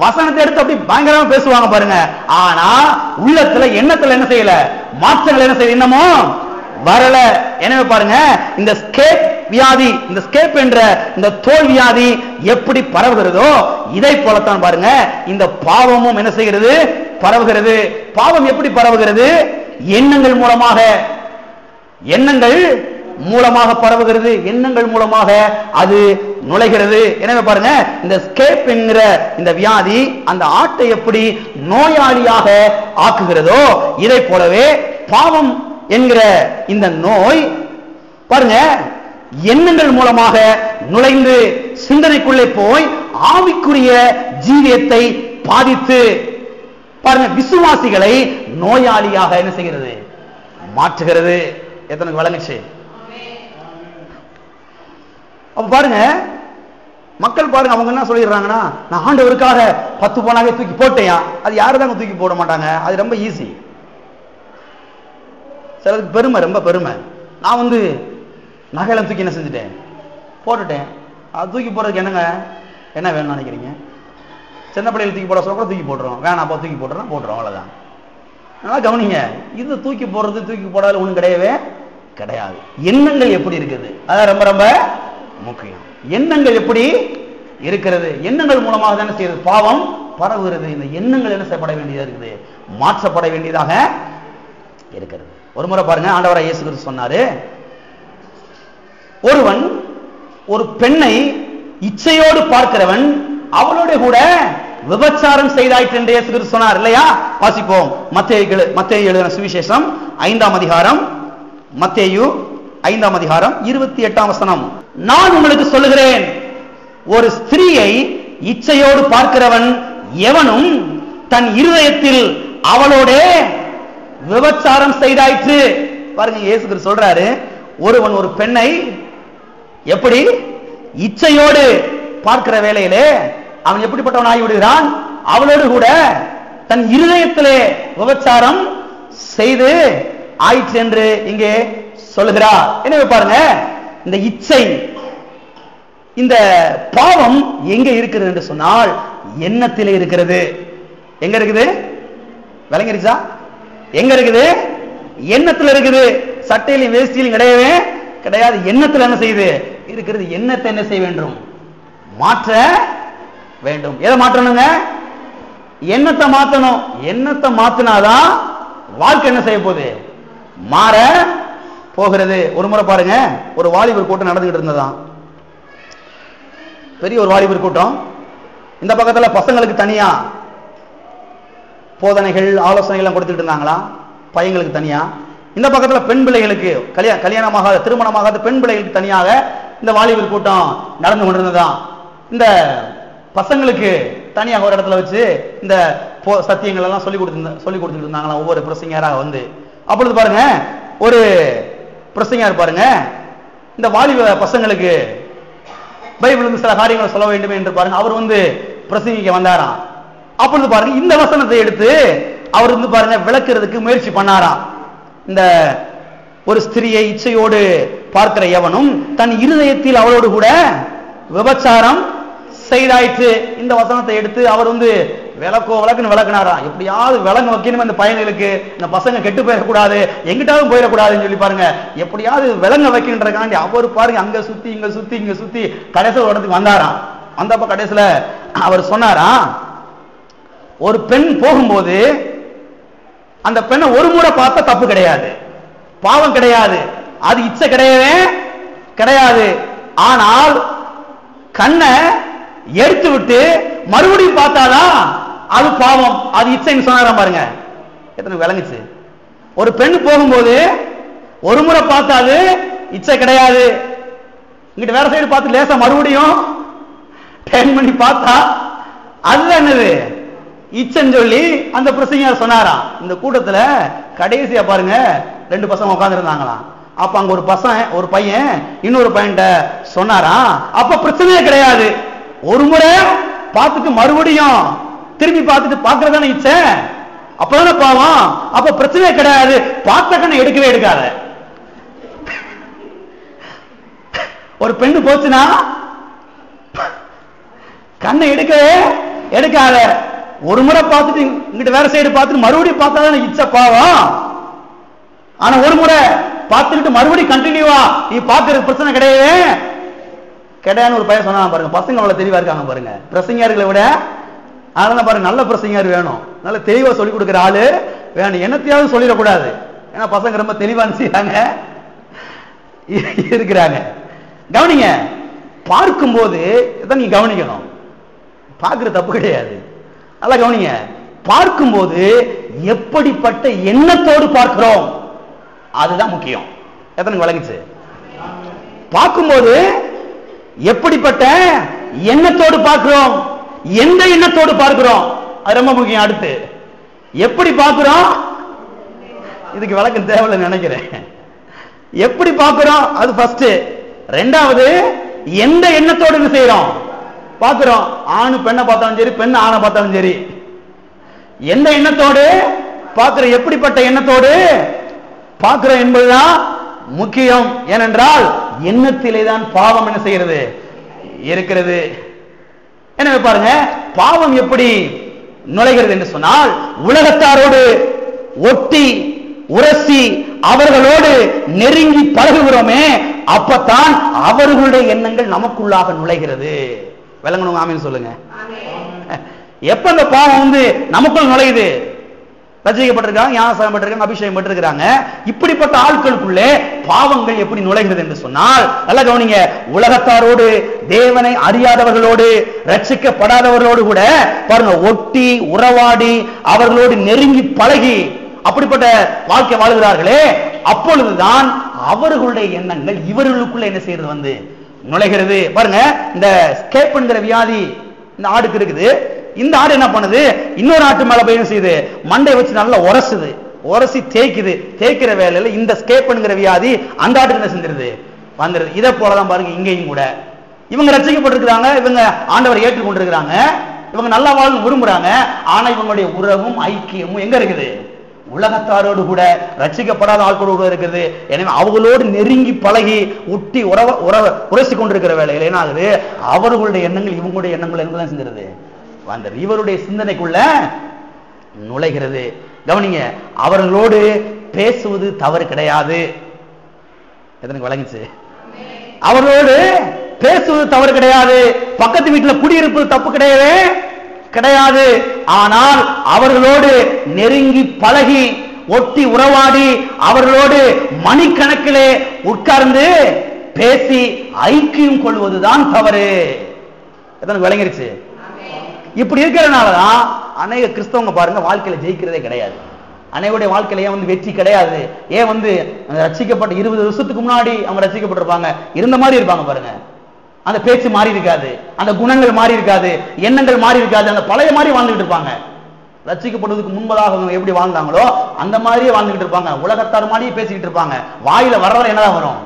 வசனத்தை எடுத்து அப்படி பயங்கரமா பேசுவாங்க பாருங்க, ஆனா உள்ளத்துல எண்ணத்துல என்ன செய்யல மாற்றங்கள் என்ன செய்யல என்னமோ வரல. எனவே பாருங்க, இந்த ஸ்கேப் வியாதி, இந்த ஸ்கேப் என்ற இந்த தோல் வியாதி எப்படி பரவுகிறதோ இதை போலத்தான் பாருங்க இந்த பாவமும் என்ன செய்கிறது பரவுகிறது. பாவம் எப்படி பரவுகிறது? எண்ணங்கள் மூலமாக. எண்ணங்கள் மூலமாக பரவுகிறது, எண்ணங்கள் மூலமாக அது நுழைகிறது. எனவே பாருங்க, இந்த ஸ்கேப் என்கிற இந்த வியாதி அந்த ஆட்டை எப்படி நோயாளியாக ஆக்குகிறதோ இதை போலவே பாவம் என்கிற இந்த நோய் பாருங்க எண்ணங்கள் மூலமாக நுழைந்து சிந்தனைக்குள்ளே போய் ஆவிக்குரிய ஜீவியத்தை பாதித்து பாருங்க விசுவாசிகளை நோயாளியாக என்ன செய்கிறது மாற்றுகிறது. எத்தனை வழங்குச்சு? அப்ப பாருங்க மக்கள் பாருங்க அவங்க என்ன சொல்லிடுறாங்கன்னா, நான் ஆண்டவருக்காக 10 பவுனாக தூக்கி போட்டேன். அது யாரு தாங்க தூக்கி போட மாட்டாங்க, அது ரொம்ப ஈஸி. சிலருக்கு பெருமை, ரொம்ப பெருமை. நான் வந்து நகையெல்லாம் தூக்கி என்ன செஞ்சுட்டேன் போட்டுட்டேன். அது தூக்கி போடுறதுக்கு என்னங்க என்ன வேணும்னு நினைக்கிறீங்க? சின்ன பிள்ளைகள் தூக்கி போட சொல்ல கூட தூக்கி போட்டுறோம், வேணாப்பா தூக்கி போட்டுறோம் போட்டுறோம், அவ்வளவுதான். நல்லா கவனிங்க, இது தூக்கி போடுறது தூக்கி போடாத ஒன்றும் கிடையவே கிடையாது. எண்ணங்கள் எப்படி இருக்குது அதான் ரொம்ப ரொம்ப முக்கியம். எண்ணங்கள் எப்படி இருக்கிறது, எண்ணங்கள் மூலமாக தானே செய்யறது பாவம் பரவுகிறது. இந்த எண்ணங்கள் என்ன செய்யப்பட வேண்டியதாக இருக்குது மாற்றப்பட வேண்டியதாக இருக்கிறது. ஒரு முறை பாருங்க, ஆண்டவராகிய இயேசு கிறிஸ்து சொன்னாரு, ஒருவன் ஒரு பெண்ணை இச்சையோடு பார்க்கிறவன் அவளோட கூட விபச்சாரம் செய்தாயிற்று என்று இயேசு கிறிஸ்து சொன்னார் இல்லையா? வாசிப்போம். மத்தேயு எழுதின சுவிசேஷம் 5ஆம் அதிகாரம், மத்தேயு 5ஆம் அதிகாரம் 28ஆம் வசனம். நான் உங்களுக்கு சொல்லுகிறேன், ஒரு ஸ்திரீயை இச்சையோடு பார்க்கிறவன் எவனும் தன் இருதயத்தில் அவளோட விபச்சாரம் செய்தாயிற்று. பாருங்க, இயேசு கிறிஸ்து சொல்றாரு, ஒருவன் ஒரு பெண்ணை எப்படி இச்சையோடு பார்க்கிற வேளையிலே அவன் எப்படிப்பட்டவன் ஆகிவிடுகிறான், அவளோடு கூட தன் இருதயத்திலே விபச்சாரம் செய்து ஆயிற்று என்று இங்கே சொல்லுகிறார். எனவே பாருங்க, இந்த இச்சை இந்த பாவம் எங்க இருக்கிறது என்று சொன்னால் எண்ணத்திலே இருக்கிறது. எங்க இருக்குது? விளங்கிருச்சா? எங்க இருக்குது? எண்ணத்துல இருக்குது. சட்டையிலும் வேஷ்டியிலும் கிடையவே கிடையாது. எண்ணத்துல என்ன செய்யுது இருக்கிறது. எண்ணத்தை என்ன செய்ய வேண்டும்? மாற்ற வேண்டும். எதை மாற்றணுங்க? எண்ணத்தை மாற்றணும். எண்ணத்தை மாத்தினாதான் வாழ்க்கை என்ன செய்ய போகுது மாற போகிறது. ஒரு முறை பாருங்க, ஒரு வாலிபர் கூட்டம் நடந்துகிட்டு இருந்ததான், பெரிய ஒரு வாலிபர் கூட்டம். இந்த பக்கத்துல பசங்களுக்கு தனியா போதனைகள் ஆலோசனைகள் கொடுத்துட்டு இருந்தாங்களா, பையங்களுக்கு தனியா. இந்த பக்கத்துல பெண் பிள்ளைகளுக்கு கல்யாணமாகாத திருமணமாகாத பெண் பிள்ளைகளுக்கு தனியாக இந்த வாலிபர் கூட்டம் நடந்து கொண்டிருந்ததான். இந்த பசங்களுக்கு தனியாக ஒரு இடத்துல வச்சு இந்த சத்தியங்கள் எல்லாம் சொல்லி கொடுத்துட்டு இருந்தாங்களா ஒவ்வொரு பிரசங்கராக வந்து. அப்பொழுது பாருங்க, ஒரு பிரசங்கர் பாருங்க இந்த வாலிப பசங்களுக்கு பைபிளுக்கு சில காரியங்களை சொல்ல வேண்டும் என்று பாருங்க அவர் வந்து பிரசங்கிக்க வந்தாராம். அப்பொழுது பாருங்க இந்த வசனத்தை எடுத்து அவர் வந்து பாருங்க விளக்குறதுக்கு முயற்சி பண்ணாராம். இந்த ஒரு ஸ்திரியை இச்சையோடு பார்க்கிற எவனும் தன் இருதயத்தில் அவளோடு கூட விபச்சாரம் செய்தாயிற்று. இந்த வசனத்தை எடுத்து அவர் வந்து விளக்குன்னு விளக்குனாராம். எப்படியாவது விளங்க வைக்கணும் அந்த பையன்களுக்கு, இந்த பசங்க கெட்டு போயிடக்கூடாது, எங்கிட்டாவது போயிடக்கூடாதுன்னு சொல்லி பாருங்க எப்படியாவது விளங்க வைக்கின்றக்காண்டி அவர் பாருங்க அங்க சுத்தி இங்க சுத்தி இங்க சுத்தி கடைசியில் ஒரு இடத்துக்கு வந்தாராம். வந்தப்ப கடைசியில அவர் சொன்னாராம், ஒரு பெண் போகும்போது அந்த பெண்ணை ஒரு முறை பார்த்தா தப்பு கிடையாது, பாவம் கிடையாது, அது இச்சை கிடையவே கிடையாது. ஆனால் கண்ணை எடுத்து விட்டு மறுபடியும் பார்த்தாதான் அது பாவம், அது இச்சைன்னு சொன்னாராம் பாருங்க. எத்தனை விளங்குச்சு? ஒரு பெண் போகும்போது ஒரு முறை பார்த்தா அது இச்சை கிடையாது. இங்கிட்ட வேற சைடு பார்த்து லேசா மறுபடியும் டேர்ன் பண்ணி பார்த்தா அதுதான் என்னது இச்சைன்னு சொல்லி அந்த பிரசங்கியார் சொன்னாராம். இந்த கூட்டத்துல கடைசியா பாருங்க 2 பசங்க உட்கார்ந்து இருந்தாங்களாம். அப்ப அங்க ஒரு பையன் இன்னொரு பையன்ட்ட சொன்னாராம், அப்ப பிரச்சனையே கிடையாது, ஒரு முறை பார்த்துட்டு மறுபடியும் திரும்பி பார்த்துட்டு பார்க்கறதானே இச்சை, அப்பதானே பாவம், அப்ப பிரச்சனையே கிடையாது, பார்த்த கண்ணை எடுக்கவே எடுக்காத. ஒரு பெண்ணு போச்சுன்னா கண்ணை எடுக்கவே எடுக்காத, ஒரு முறை பார்த்துட்டு இங்கிட்ட வேற சைடு பார்த்துட்டு மறுபடியும் பார்த்தாதானே இச்சை பாவம். ஆனா ஒரு முறை பார்த்துட்டு மறுபடியும் கண்டினியூவா நீ பார்க்கறது பிரச்சனை கிடையாது கிடையாதுன்னு ஒரு பையன் சொன்னா பாருங்க. பசங்க அவ்வளவு தெளிவா இருக்காங்க பாருங்க பிரசங்கியார்களை விட. அதனால பாருங்க நல்ல பிரசங்கியார் வேணும், நல்ல தெளிவா சொல்லி கொடுக்குற ஆளு வேணும், என்னத்தையாவது சொல்லிடக்கூடாது. ஏன்னா பசங்க ரொம்ப தெளிவா செய்யறாங்க இருக்கிறாங்க. கவனிங்க, பார்க்கும்போது இதான் நீங்க கவனிக்கணும், பார்க்கறது தப்பு கிடையாது, நல்லா கவனிங்க. பார்க்கும்போது எப்படிப்பட்ட எண்ணத்தோடு பார்க்கிறோம் அதுதான் முக்கியம். எத்தனை விளங்குச்சு? பார்க்கும்போது எப்படிப்பட்ட எண்ணத்தோடு பார்க்கிறோம், எந்த எண்ணத்தோடு பார்க்கிறோம் அது ரொம்ப முக்கியம். அடுத்து எப்படி பார்க்கிறோம், இதுக்கு விளக்கம் தேவையில்லை நினைக்கிறேன். எப்படி பார்க்கிறோம் அது ஃபர்ஸ்ட். ரெண்டாவது எந்த எண்ணத்தோடு என்ன செய்யறோம் பார்க்கிறோம். ஆணு பெண்ணை பார்த்தாலும் சரி, பெண் ஆணை பார்த்தாலும் சரி, எந்த எண்ணத்தோடு பார்க்கிறோம், எப்படிப்பட்ட எண்ணத்தோடு பார்க்கிறோம் என்பதுதான் முக்கியம். ஏனென்றால் எண்ணத்திலே தான் பாவம் என்ன செய்கிறது இருக்கிறது. எனவே பாருங்க, பாவம் எப்படி நுழைகிறது என்று சொன்னால், உலகத்தாரோடு ஒட்டி உரசி அவர்களோடு நெருங்கி பழகுகிறோமே, அப்பத்தான் அவர்களுடைய எண்ணங்கள் நமக்குள்ளாக நுழைகிறது. விளங்கணும், ஆமீன் சொல்லுங்க. எப்ப அந்த பாவம் நமக்குள் நுழையுது, ரசிக்கப்பட்டிருக்காங்க, ஞானஸ்நானம் பெற்றிருக்காங்க, அபிஷேகம் பெற்றிருக்காங்க, இப்படிப்பட்ட ஆட்களுக்குள்ளே பாவங்கள் எப்படி நுழைகிறது என்று சொன்னால், நல்லா கவனிங்க, உலகத்தாரோடு தேவனை அறியாதவர்களோடு ரட்சிக்கப்படாதவர்களோடு கூட பாருங்க ஒட்டி உறவாடி அவர்களோடு நெருங்கி பழகி அப்படிப்பட்ட வாழ்க்கை வாழ்கிறார்களே, அப்பொழுதுதான் அவர்களுடைய எண்ணங்கள் இவர்களுக்குள்ள என்ன செய்யறது நுழைகிறது. பாருங்க, இந்த ஸ்கேப் என்கிற வியாதி இந்த ஆடுக்கு இருக்குது. இந்த ஆடு என்ன பண்ணுது, இன்னொரு ஆட்டு மேல போய் என்ன செய்யுது, மண்டை வச்சு நல்லா உரசுது, உரசி தேய்க்குது. தேய்க்கிற வேலையில இந்த ஸ்கேப் என்கிற வியாதி அந்த ஆட்டுக்கு என்ன செஞ்சிருது வந்துருது. இதை போலதான் பாருங்க இங்கேயும் கூட இவங்க ரட்சிக்கப்பட்டிருக்கிறாங்க, இவங்க ஆண்டவரை ஏற்றுக்கொண்டிருக்கிறாங்க, இவங்க நல்லா வாழ விரும்புறாங்க. ஆனா இவங்களுடைய உறவும் ஐக்கியமும் எங்க இருக்குது, உலகத்தாரோடு கூட ரட்சிக்கப்படாத ஆட்களோடு கூட இருக்குது. எனவே அவங்களோடு நெருங்கி பழகி ஒட்டி உரசி கொண்டிருக்கிற வேலையில் என்ன ஆகுது, அவர்களுடைய எண்ணங்கள் இவங்களுடைய எண்ணங்கள் என்பதான் செஞ்சிருது வந்துடுது, இவருடைய சிந்தனைக்குள்ள நுழைகிறது. கவனிங்க, அவர்களோடு பேசுவது தவறு கிடையாது. எத்தனைக்கு வழங்குச்சு? அவர்களோடு பேசுவது தவறு கிடையாது. பக்கத்து வீட்டில் குடியிருப்பது தப்பு கிடையவே கிடையாது. ஆனால் அவர்களோடு நெருங்கி பழகி ஒட்டி உறவாடி அவர்களோடு மணிக்கணக்கிலே உட்கார்ந்து பேசி ஐக்கியம் கொள்வதுதான் தவறு. எத்தனை விளங்கிருச்சு? இப்படி இருக்கிறதுனாலதான் அநேக கிறிஸ்தவங்க பாருங்க வாழ்க்கையில ஜெயிக்கிறதே கிடையாது. அனைவருடைய வாழ்க்கையில ஏன் வெற்றி கிடையாது? ஏன் ரட்சிக்கப்பட்ட 20 வருஷத்துக்கு முன்னாடி அவங்க ரட்சிக்கப்பட்டிருப்பாங்க, இருந்த மாதிரி இருப்பாங்க பாருங்க, அந்த பேச்சு மாறி இருக்காது, அந்த குணங்கள் மாறி இருக்காது, எண்ணங்கள் மாறி இருக்காது, அந்த பழைய மாதிரி வாழ்ந்துகிட்டு இருப்பாங்க. ரட்சிக்கப்படுவதற்கு முன்பதாக அவங்க எப்படி வாழ்ந்தாங்களோ அந்த மாதிரியே வாழ்ந்துகிட்டு இருப்பாங்க. உலகத்தார் மாதிரியே பேசிக்கிட்டு இருப்பாங்க. வாயில வர்றவரை என்னதான் வரும்,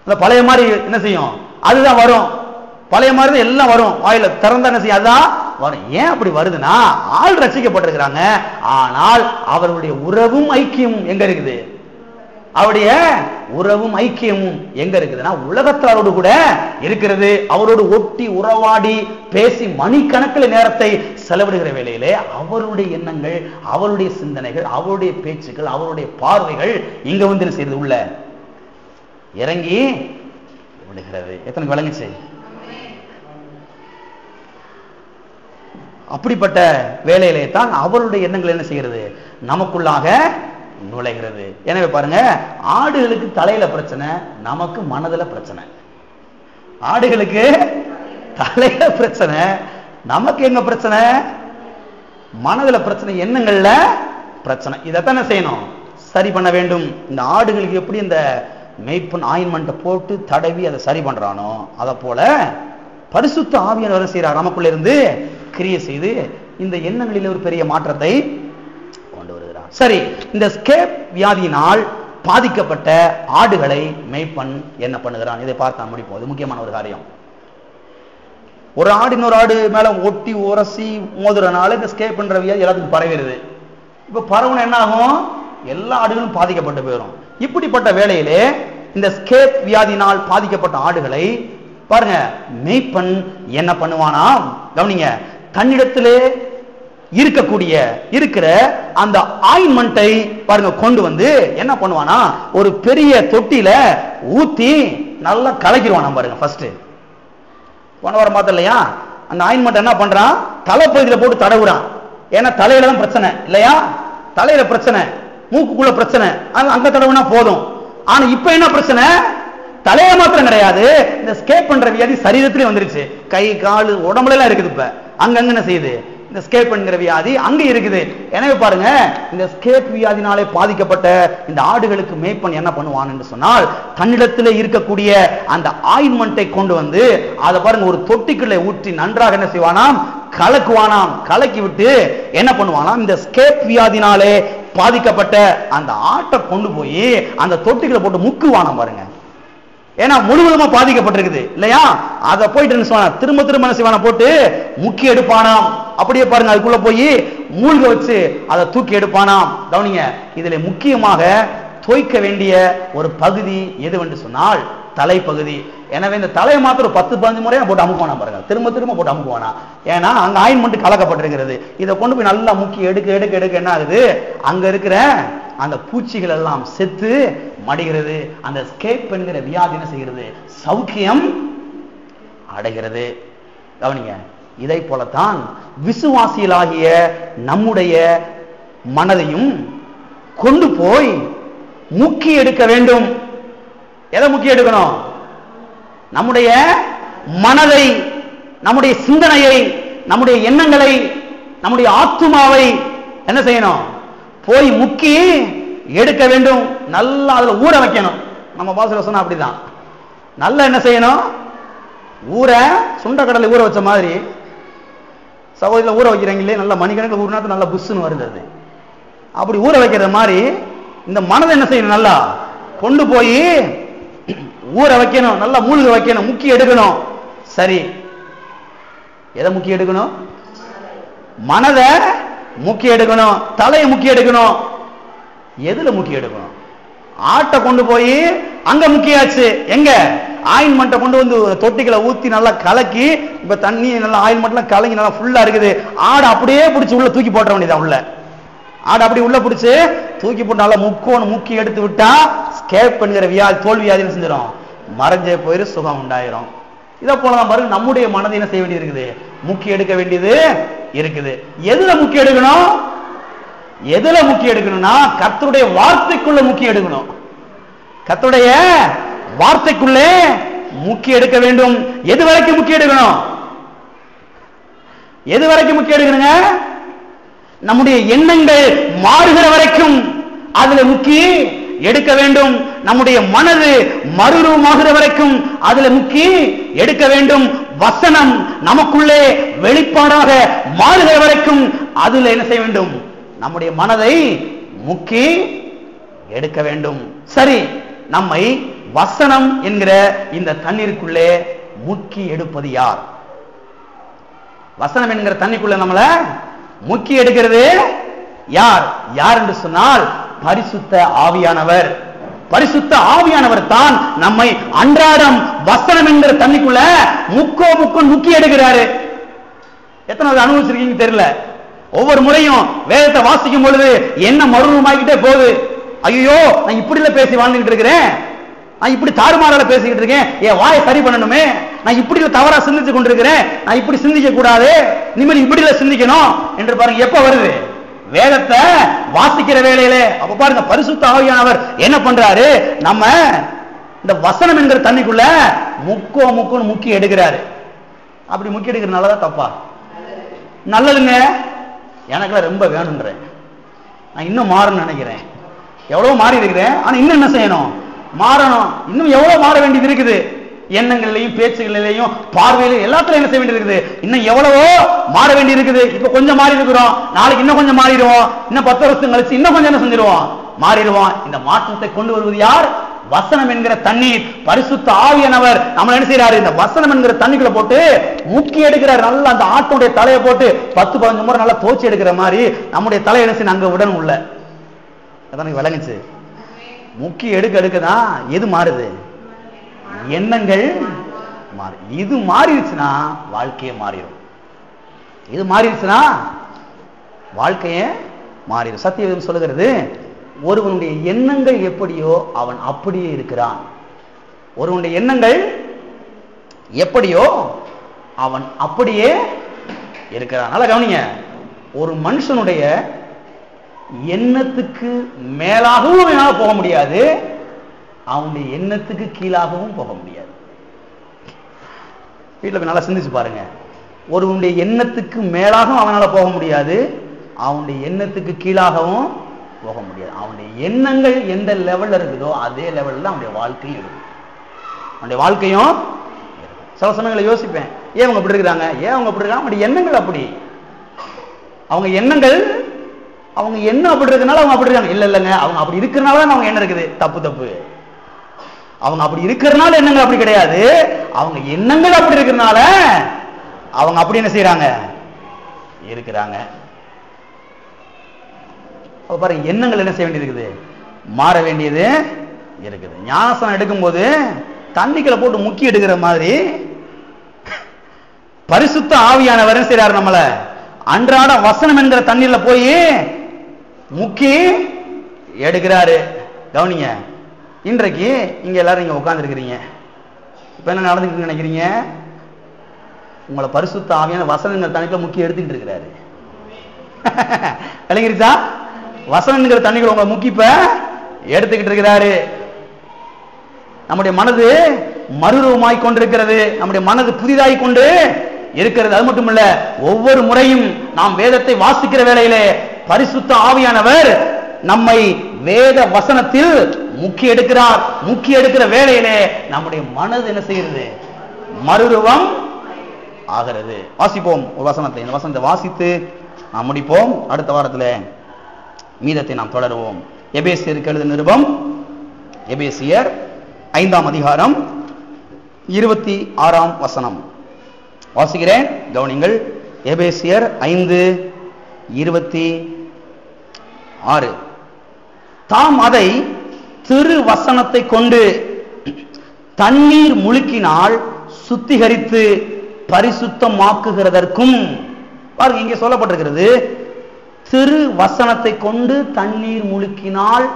அந்த பழைய மாதிரி என்ன செய்யும், அதுதான் வரும். பழைய மாதிரி தான் எல்லாம் வரும், வாயில திறந்த என்ன செய்யும் அதான் வரும். ஏன் அப்படி வருதுன்னா, ஆள் ரட்சிக்கப்பட்டிருக்கிறாங்க, ஆனால் அவர்களுடைய உறவும் ஐக்கியமும் எங்க இருக்குது, அவருடைய உறவும் ஐக்கியமும் எங்க இருக்குதுன்னா உலகத்தாரோடு கூட இருக்கிறது. அவரோடு ஒட்டி உறவாடி பேசி மணிக்கணக்கில் நேரத்தை செலவிடுகிற வேளையிலே அவருடைய எண்ணங்கள், அவருடைய சிந்தனைகள், அவருடைய பேச்சுக்கள், அவருடைய பார்வைகள் இங்க செய்து உள்ள இறங்கி விடுகிறது. எத்தனை விளங்குச்சு? அப்படிப்பட்ட வேலையிலே தான் அவருடைய எண்ணங்கள் என்ன செய்கிறது, நமக்குள்ளாக நுழைகிறது. எனவே பாருங்க, ஆடுகளுக்கு தலையில பிரச்சனை, நமக்கு மனதுல பிரச்சனை. ஆடுகளுக்கு தலையில பிரச்சனை, நமக்கு எங்க பிரச்சனை, மனதில் பிரச்சனை, எண்ணங்கள்ல பிரச்சனை. இதைத்தானே செய்யணும், சரி பண்ண வேண்டும். இந்த ஆடுகளுக்கு எப்படி இந்த மேய்ப்பன் ஆயின்மெண்ட்டை போட்டு தடவி அதை சரி பண்றானோ, அதை போல பரிசுத்த ஆவியானவர் என்ன செய்யறார், நமக்குள்ள இருந்து கிரியை செய்து இந்த எண்ணங்களில் ஒரு பெரிய மாற்றத்தை கொண்டு வருகிறார். சரி, இந்த ஸ்கேப் வியாதியினால் பாதிக்கப்பட்ட ஆடுகளை மேய்ப்பன் என்ன பண்ணுகிறான், இதை பார்த்து முடிப்போம். இது முக்கியமான ஒரு காரியம். ஒரு ஆடு இன்னொரு ஆடு மேல ஒட்டி உரசி மோதுறனால இந்த ஸ்கேப் பண்ற வியாதி எல்லாத்துக்கும் பரவிடுது. இப்ப பரவுன என்ன ஆகும், எல்லா ஆடுகளும் பாதிக்கப்பட்டு போயிடும். இப்படிப்பட்ட வேளையிலே இந்த ஸ்கேப் வியாதியினால் பாதிக்கப்பட்ட ஆடுகளை பாருங்க, மேய்ப்பன் என்ன பண்ணுவானா, கவனிங்க, தன்னிடத்திலே இருக்கிற அந்த ஆயின்மெண்ட்டை பாருங்க கொண்டு வந்து என்ன பண்ணுவானா, ஒரு பெரிய தொட்டியில ஊத்தி நல்லா கலக்கிடுவானா பாருங்க. ஃபர்ஸ்ட் போன வாரம் பார்த்தோம் இல்லையா, அந்த ஆயின்மெண்ட் என்ன பண்றான், தலைப்பகுதியில போட்டு தடவுறான். ஏன்னா தலையில தான் பிரச்சனை இல்லையா, தலையில பிரச்சனை, மூக்குக்குள்ள பிரச்சனை, அங்க தடவுனா போதும். ஆனா இப்ப என்ன பிரச்சனை, தலையில மாத்திரம் கிடையாது, இந்த ஸ்கேப் பண்ற வியாதி சரீரத்திலே வந்துருச்சு. கை கால் உடம்புல எல்லாம் இருக்குது. இப்ப அங்கங்க என்ன செய்யுது, இந்த ஸ்கேப் என்கிற வியாதி அங்க இருக்குது. எனவே பாருங்க, இந்த ஸ்கேப் வியாதினாலே பாதிக்கப்பட்ட இந்த ஆடுகளுக்கு மேய்ப்பன் என்ன பண்ணுவான் என்று சொன்னால், தன்னிடத்திலே இருக்கக்கூடிய அந்த ஆயின்மெண்ட்டை கொண்டு வந்து அதை பாருங்க ஒரு தொட்டிக்குள்ளே ஊற்றி நன்றாக என்ன செய்வானாம், கலக்குவானாம். கலக்கி விட்டு என்ன பண்ணுவானாம், இந்த ஸ்கேப் வியாதினாலே பாதிக்கப்பட்ட அந்த ஆட்டை கொண்டு போய் அந்த தொட்டிக்குள்ள போட்டு முக்குவானாம் பாருங்க. ஏன்னா முழுவதுமா பாதிக்கப்பட்டிருக்குது இல்லையா, அதை போயிட்டு திரும்ப திரும்ப என்ன செய்வானா, போட்டு முக்கி எடுப்பானாம். அப்படியே பாருங்க, அதுக்குள்ள போய் மூழ்க வச்சு அதை தூக்கி எடுப்பானாம். கவனிங்க, இதுல முக்கியமாக தோய்க்க வேண்டிய ஒரு பகுதி எதுவென்று சொன்னால் தலைப்பகுதி. எனவே இந்த தலையை மாத்திரம் 10-15 முறையா போட்டு அமுக்குவானா பாருங்க, திரும்ப திரும்ப போட்டு அமுக்குவானா. ஏன்னா அங்க ஆயின்மெண்ட் கலக்கப்பட்டிருக்கிறது. இதை கொண்டு போய் நல்லா முக்கி எடுக்க எடுக்க எடுக்க என்ன ஆகுது, அங்க இருக்கிற அந்த பூச்சிகள் எல்லாம் செத்து மடிகிறது. அந்த ஸ்கேப் என்கிற வியாதி என்ன செய்கிறது, சௌக்கியம் அடைகிறது. கவனிங்க, இதை போலத்தான் விசுவாசிகளாகிய நம்முடைய மனதையும் கொண்டு போய் முக்கி எடுக்க வேண்டும். எதை முக்கி எடுக்கணும், நம்முடைய மனதை, நம்முடைய சிந்தனையை, நம்முடைய எண்ணங்களை, நம்முடைய ஆத்துமாவை என்ன செய்யணும், போய் முக்கி எடுக்க வேண்டும். நல்லா அதுல ஊற வைக்கணும். நம்ம பாசல சொன்னா அப்படிதான், நல்லா என்ன செய்யணும், ஊற சுண்டக்கடலை ஊற வச்ச மாதிரி சகோதரில் ஊற வைக்கிறாங்களே, நல்ல மணிக்கணக்கில் ஊறினா நல்லா புஷ்ஷுன்னு வருது. அப்படி ஊற வைக்கிற மாதிரி இந்த மனதை என்ன செய்யணும், நல்லா கொண்டு போய் ஊற வைக்கணும், நல்லா மூழ்க வைக்கணும், முக்கி எடுக்கணும். சரி, எதை முக்கி எடுக்கணும், மனதை முக்கி எடுக்கணும், தலையை முக்கி எடுக்கணும். எதுல முக்கி எடுக்கணும், ஆட்டை கொண்டு போய் அங்க முக்கியாச்சு. எங்க ஆயின்மெண்ட்டை கொண்டு வந்து தொட்டிகளை ஊத்தி நல்லா கலக்கி, இப்ப தண்ணி நல்லா ஆயின்மெண்ட்லாம் கலங்கி நல்லா ஃபுல்லா இருக்குது. ஆடை அப்படியே பிடிச்சி உள்ள தூக்கி போட்ட வேண்டியதான். உள்ள ஆடை அப்படி உள்ள பிடிச்சு தூக்கி போட்டு நல்லா முக்கி எடுத்து விட்டா ஸ்கேப் என்கிற வியாதி, தோல் வியாதின்னு செஞ்சிடும், மறைஞ்சே போயிரு, சுகம் உண்டாயிரும். இதை போலதான் பாருங்க, நம்முடைய மனதை என்ன செய்ய வேண்டியது இருக்குது, முக்கி எடுக்க வேண்டியது இருக்குது. எதுல முக்கி எடுக்கணும், எதுல முக்கி எடுக்கணும்னா கர்த்தருடைய வார்த்தைக்குள்ள முக்கி எடுக்கணும். கர்த்தருடைய வார்த்தைக்குள்ளே முக்கி எடுக்க வேண்டும். எது வரைக்கும் முக்கி எடுக்கணும், எது வரைக்கும் முக்கி எடுக்கணுங்க, நம்முடைய எண்ணங்கள் மாறுகிற வரைக்கும் அதுல முக்கி எடுக்க வேண்டும். நம்முடைய மனது மறுரூபமாகிற வரைக்கும் அதுல முக்கி எடுக்க வேண்டும். வசனம் நமக்குள்ளே வெளிப்பாடாக மாறுகிற வரைக்கும் அதுல என்ன செய்ய வேண்டும், நம்முடைய மனதை முக்கி எடுக்க வேண்டும். சரி, நம்மை வசனம் என்கிற இந்த தண்ணீருக்குள்ளே முக்கி எடுப்பது யார், வசனம் என்கிற தண்ணிக்குள்ள நம்மள முக்கி எடுக்கிறது யார், யார் என்று சொன்னால் பரிசுத்த ஆவியானவர். பரிசுத்த ஆவியானவர் தான் நம்மை அன்றாடம் வசனம் என்கிற தண்ணிக்குள்ள முக்கி எடுக்கிறாரு. எத்தனை அனுபவிச்சிருக்கீங்க தெரியல. ஒவ்வொரு முறையும் வேதத்தை வாசிக்கும் பொழுது என்ன மறுரூபமாகிட்டே போகுது. ஐயோ, நான் இப்படி இல்ல பேசி வாழ்ந்துகிட்டு இருக்கிறேன், நான் இப்படி தாறுமாறால பேசிக்கிட்டு இருக்கேன், என் வாயை சரி பண்ணணுமே, நான் இப்படி தவறா சிந்திச்சு கொண்டிருக்கிறேன், நான் இப்படி சிந்திக்க கூடாது, இனிமேல் இப்படி சிந்திக்கணும் என்று பாருங்க. எப்ப வருது, வேதத்தை வாசிக்கிற வேளையிலே. அப்ப பாருங்க, பரிசுத்த ஆவியானவர் என்ன பண்றாரு, நம்ம இந்த வசனம் என்கிற தண்ணிக்குள்ள முக்குன்னு முக்கி எடுக்கிறாரு. அப்படி முக்கி எடுக்கிற நல்லதா தப்பா? நல்லதுங்க. எனக்குலாம் ரொம்ப வேணும்ன்றேன், நான் இன்னும் மாறணும்னு நினைக்கிறேன், எவ்வளவு மாறி இருக்கிறேன், ஆனா இன்னும் என்ன செய்யணும், மாறணும், இன்னும் எவ்வளவு மாற வேண்டியது இருக்குது, எண்ணங்கள்லையும் பேச்சுகளிலையும் பார்வையிலையும் எல்லாத்துலயும் என்ன செய்ய வேண்டியது இருக்குது, இன்னும் எவ்வளவோ மாற வேண்டி இருக்குது. இப்ப கொஞ்சம் மாறி இருக்கிறோம், நாளைக்கு இன்னும் கொஞ்சம் மாறிடுவோம், இன்னும் 10 வருஷம் கழிச்சு இன்னும் கொஞ்சம் என்ன செஞ்சிருவோம், மாறிடுவோம். இந்த மாற்றத்தை கொண்டு வருவது யார்? வசனம் என்கிற தண்ணீர். பரிசுத்த ஆவியானவர் நம்ம என்ன செய்யறாரு, இந்த வசனம் என்கிற தண்ணிக்குள்ள போட்டு முக்கி எடுக்கிறார். நல்லா அந்த ஆட்டுடைய தலையை போட்டு 10-15 முறை நல்லா தோச்சி எடுக்கிற மாதிரி நம்முடைய தலை என்ன செய்யணும், அங்க விடணும் உள்ள. அதான் விளங்குச்சு. முக்கி எடுக்கதான் எது மாறுது, எண்ணங்கள் மாறி. இது மாறிடுச்சுன்னா வாழ்க்கையே மாறிடும். இது மாறிடுச்சுன்னா வாழ்க்கையே மாறிடும். சத்தியம் சொல்லுகிறது, ஒருவனுடைய எண்ணங்கள் எப்படியோ அவன் அப்படியே இருக்கிறான். ஒருவனுடைய எண்ணங்கள் எப்படியோ அவன் அப்படியே இருக்கிறான். நல்லா கவனிங்க, ஒரு மனுஷனுடைய எண்ணத்துக்கு மேலாகவும் என்னால போக முடியாது, அவனுடைய எண்ணத்துக்கு கீழாகவும் போக முடியாது. வீட்டில் நல்லா சிந்திச்சு பாருங்க. ஒருவனுடைய எண்ணத்துக்கு மேலாகவும் அவனால போக முடியாது, அவனுடைய எண்ணத்துக்கு கீழாகவும் போக முடியாது. அவனுடைய எண்ணங்கள் எந்த லெவல்ல இருக்குதோ அதே லெவல்ல அவனுடைய வாழ்க்கையும் இருக்கும். அவனுடைய வாழ்க்கையும் சில சமயங்களை யோசிப்பேன், ஏன் அவங்க அப்படி இருக்கிறாங்க, ஏன் அவங்க அப்படி இருக்காங்க, அவனுடைய எண்ணங்கள் அப்படி, அவங்க எண்ணங்கள், அவங்க என்ன அப்படி இருக்கனால அவங்க அப்படி இருக்காங்க. இல்ல இல்லைங்க, அவங்க அப்படி இருக்கிறனால அவங்க என்ன இருக்குது, தப்பு. அவங்க அப்படி இருக்கிறனால எண்ணங்கள் அப்படி கிடையாது, அவங்க எண்ணங்கள் அப்படி இருக்கிறனால அவங்க அப்படி என்ன செய்யறாங்க, இருக்கிறாங்க. பாருங்க, எண்ணங்கள் என்ன செய்ய வேண்டியது இருக்குது, மாற வேண்டியது இருக்குது. ஞானஸ்நானம் எடுக்கும்போது தண்ணிக்குள்ள போட்டு முக்கி எடுக்கிற மாதிரி பரிசுத்த ஆவியானவர் என்ன செய்யறாரு, நம்மள அன்றாட வசனம் என்கிற தண்ணீர்ல போய் முக்கி எடுக்கிறாரு. கவனிங்க, இன்றைக்கு இங்க எல்லாரும் இங்க உட்கார்ந்து இருக்கிறீங்க, இப்ப என்ன நடந்துட்டு நினைக்கிறீங்க, உங்களை பரிசுத்த ஆவியான வசனங்கிற தண்ணிக்குள்ள முக்கி எடுத்துக்கிட்டு இருக்கிறாரு. விளங்கிருச்சா? வசனங்கிற தண்ணிக்குள்ள உங்களை முக்கிப்ப எடுத்துக்கிட்டு இருக்கிறாரு. நம்முடைய மனது மறுரூபமாய் கொண்டிருக்கிறது, நம்முடைய மனது புதிதாய் கொண்டு இருக்கிறது. அது மட்டும் இல்ல, ஒவ்வொரு முறையும் நாம் வேதத்தை வாசிக்கிற வேளையிலே பரிசுத்த ஆவியானவர் நம்மை வேத வசனத்தில் முக்கி எடுக்கிறார். முக்கி எடுக்கிற வேளையிலே நம்முடைய மனது என்ன செய்கிறது, மறுரூபம் ஆகிறது. வாசிப்போம் ஒரு வசனத்தை, இந்த வசனத்தை வாசித்து நாம் முடிப்போம். அடுத்த வாரத்தில் மீதத்தை நாம் தொடருவோம். எபேசியருக்கு எழுதின நிருபம், எபேசியர் 5ஆம் அதிகாரம் 26ஆம் வசனம் வாசிக்கிறேன், கவனிங்கள். எபேசியர் 5:26. தாம் அதை திரு வசனத்தை கொண்டு தண்ணீர் முழுக்கினால் சுத்திகரித்து பரிசுத்தமாக்குகிறதற்கும். பாருங்க, இங்கே சொல்லப்பட்டிருக்கிறது, திரு வசனத்தை கொண்டு தண்ணீர் முழுக்கினால்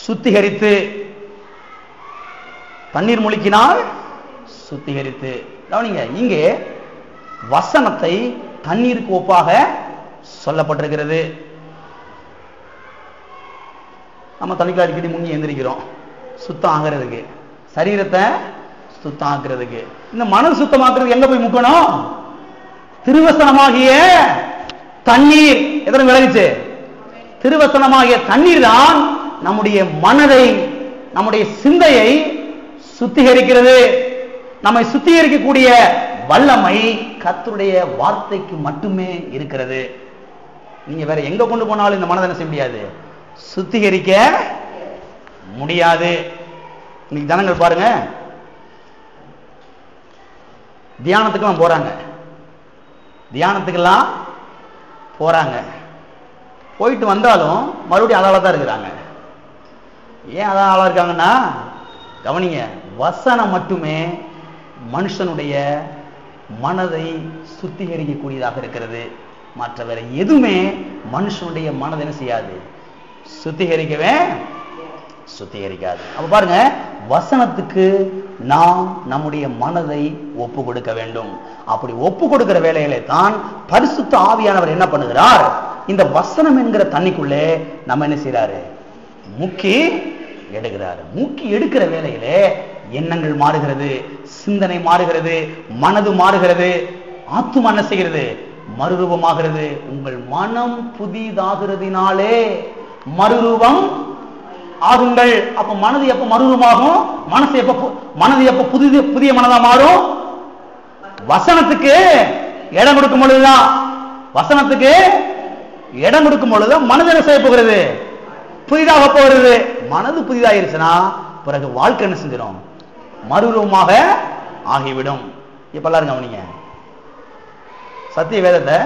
சுத்திகரித்து. தண்ணீர் முழுக்கினால் சுத்திகரித்து. கவனிங்க, இங்கே வசனத்தை தண்ணீருக்கு ஒப்பாக சொல்லப்பட்டிருக்கிறது. நம்ம தண்ணிக்குள்ள அடிக்கடி முங்கி எந்திரிக்கிறோம், சுத்தம் ஆகிறதுக்கு, சரீரத்தை சுத்தம் ஆக்குறதுக்கு. இந்த மனது சுத்தமாக்குறதுக்கு எங்க போய் முக்கணும், திருவசனமாகிய தண்ணீர். எத்தனை விளங்குச்சு? திருவசனமாகிய தண்ணீர் தான் நம்முடைய மனதை, நம்முடைய சிந்தையை சுத்திகரிக்கிறது. நம்மை சுத்திகரிக்கக்கூடிய வல்லமை கர்த்தருடைய வார்த்தைக்கு மட்டுமே இருக்கிறது. நீங்க வேற எங்க கொண்டு போனாலும் இந்த மனதை என்ன செய்ய முடியாது, சுத்திகரிக்க முடியாது. இன்னைக்கு ஜனங்கள் பாருங்க, தியானத்துக்கெல்லாம் போறாங்க, தியானத்துக்கெல்லாம் போறாங்க, போயிட்டு வந்தாலும் மறுபடியும் அதால தான் இருக்கிறாங்க. ஏன் அதான் ஆளா இருக்காங்கன்னா, கவனிங்க, வசனம் மட்டுமே மனுஷனுடைய மனதை சுத்திகரிக்கக்கூடியதாக இருக்கிறது. மற்ற வேற எதுவுமே மனுஷனுடைய மனதை என்ன செய்யாது, சுத்திகரிக்காது. அப்ப பாருங்க, வசனத்துக்கு நாம் நம்முடைய மனதை ஒப்பு கொடுக்க வேண்டும். அப்படி ஒப்பு கொடுக்கிற வேலையிலே தான் பரிசுத்த ஆவியானவர் என்ன பண்ணுகிறார், இந்த வசனம் என்கிற தண்ணிக்குள்ளே நம்ம என்ன செய்யறாரு, முக்கி எடுக்கிறாரு. முக்கி எடுக்கிற வேலையிலே எண்ணங்கள் மாறுகிறது, சிந்தனை மாறுகிறது, மனது மாறுகிறது, ஆத்துமா என்ன செய்கிறது, மறுரூபமாகிறது. உங்கள் மனம் புதிதாகிறதுனாலே மறுரூபம் ஆகுங்கள். அப்ப மனது எப்ப மறுரூபமாகும்? மனது எப்ப புதிய மனதா மாறும்? வசனத்துக்கு இடம் கொடுக்கும் பொழுதுதான். வசனத்துக்கு இடம் கொடுக்கும் பொழுதுதான் மனது என்ன செய்ய போகிறது? புதிதாக போகிறது. மனது புதிதாயிருச்சுன்னா பிறகு வாழ்க்கை என்ன செஞ்சிடும்? மறுரூபமாக ஆகிவிடும். இப்ப எல்லாரும் கவனிங்க. சத்திய வேதத்தை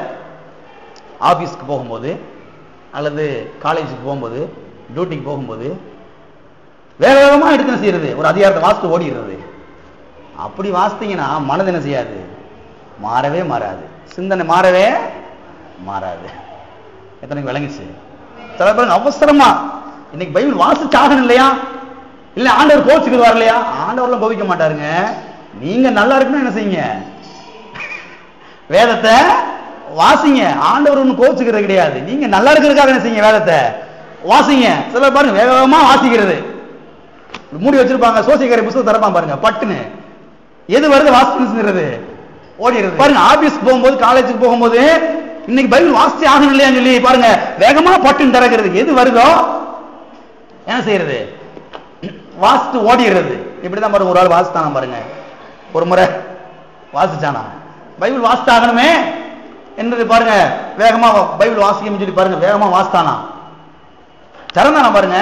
ஆபீஸ்க்கு போகும்போது அல்லது காலேஜுக்கு போகும்போது டியூட்டிக்கு போகும்போது வேக வேகமா எடுத்து என்ன செய்யறது? ஒரு அதிகாரத்தை வாசித்து ஓடிடுறது. அப்படி வாசித்தீங்கன்னா மனது என்ன செய்யாது? மாறவே மாறாது. சிந்தனை மாறவே மாறாது. எத்தனைக்கு விளங்கிச்சு? சில பேர் அவசரமா இன்னைக்கு பைபிள் வாசிச்சாகணும் இல்லையா? இல்ல ஆண்டவர் கோச்சுக்கு வரலையா? ஆண்டவர்லாம் கோவிக்க மாட்டாருங்க. நீங்க நல்லா இருக்குன்னு என்ன செய்யுங்க? வேதத்தை வாசிங்க. ஆண்டவர் ஒன்னும் கோச்சுக்கிறது கிடையாது. நீங்க நல்லா இருக்கிறதுக்காக என்ன செய்யுங்க? வேதத்தை வாசிங்க. சில பாருங்க வேகமா வாசிக்கிறது. மூடி வச்சிருப்பாங்க, சோசியக்காரி புத்தகம் தரப்பான் பாருங்க, பட்டுன்னு எது வருது வாசிக்கிறது ஓடிடுறது. பாருங்க ஆபீஸ்க்கு போகும்போது காலேஜுக்கு போகும்போது இன்னைக்கு பைபிள் வாசிச்சு ஆகணும் இல்லையான்னு சொல்லி பாருங்க வேகமா பட்டுன்னு திறக்கிறது. எது வருதோ என்ன செய்யறது? வாசித்து ஓடிடுறது. இப்படிதான் பாருங்க. ஒரு ஆள் வாசித்தானா பாருங்க, ஒரு முறை வாசிச்சானா பைபிள் வாசித்து ஆகணுமே என்றது பாருங்க, வேகமா பைபிள் வாசிக்கணும்னு சொல்லி பாருங்க வேகமா வாசித்தானா, திறந்தானா பாருங்க.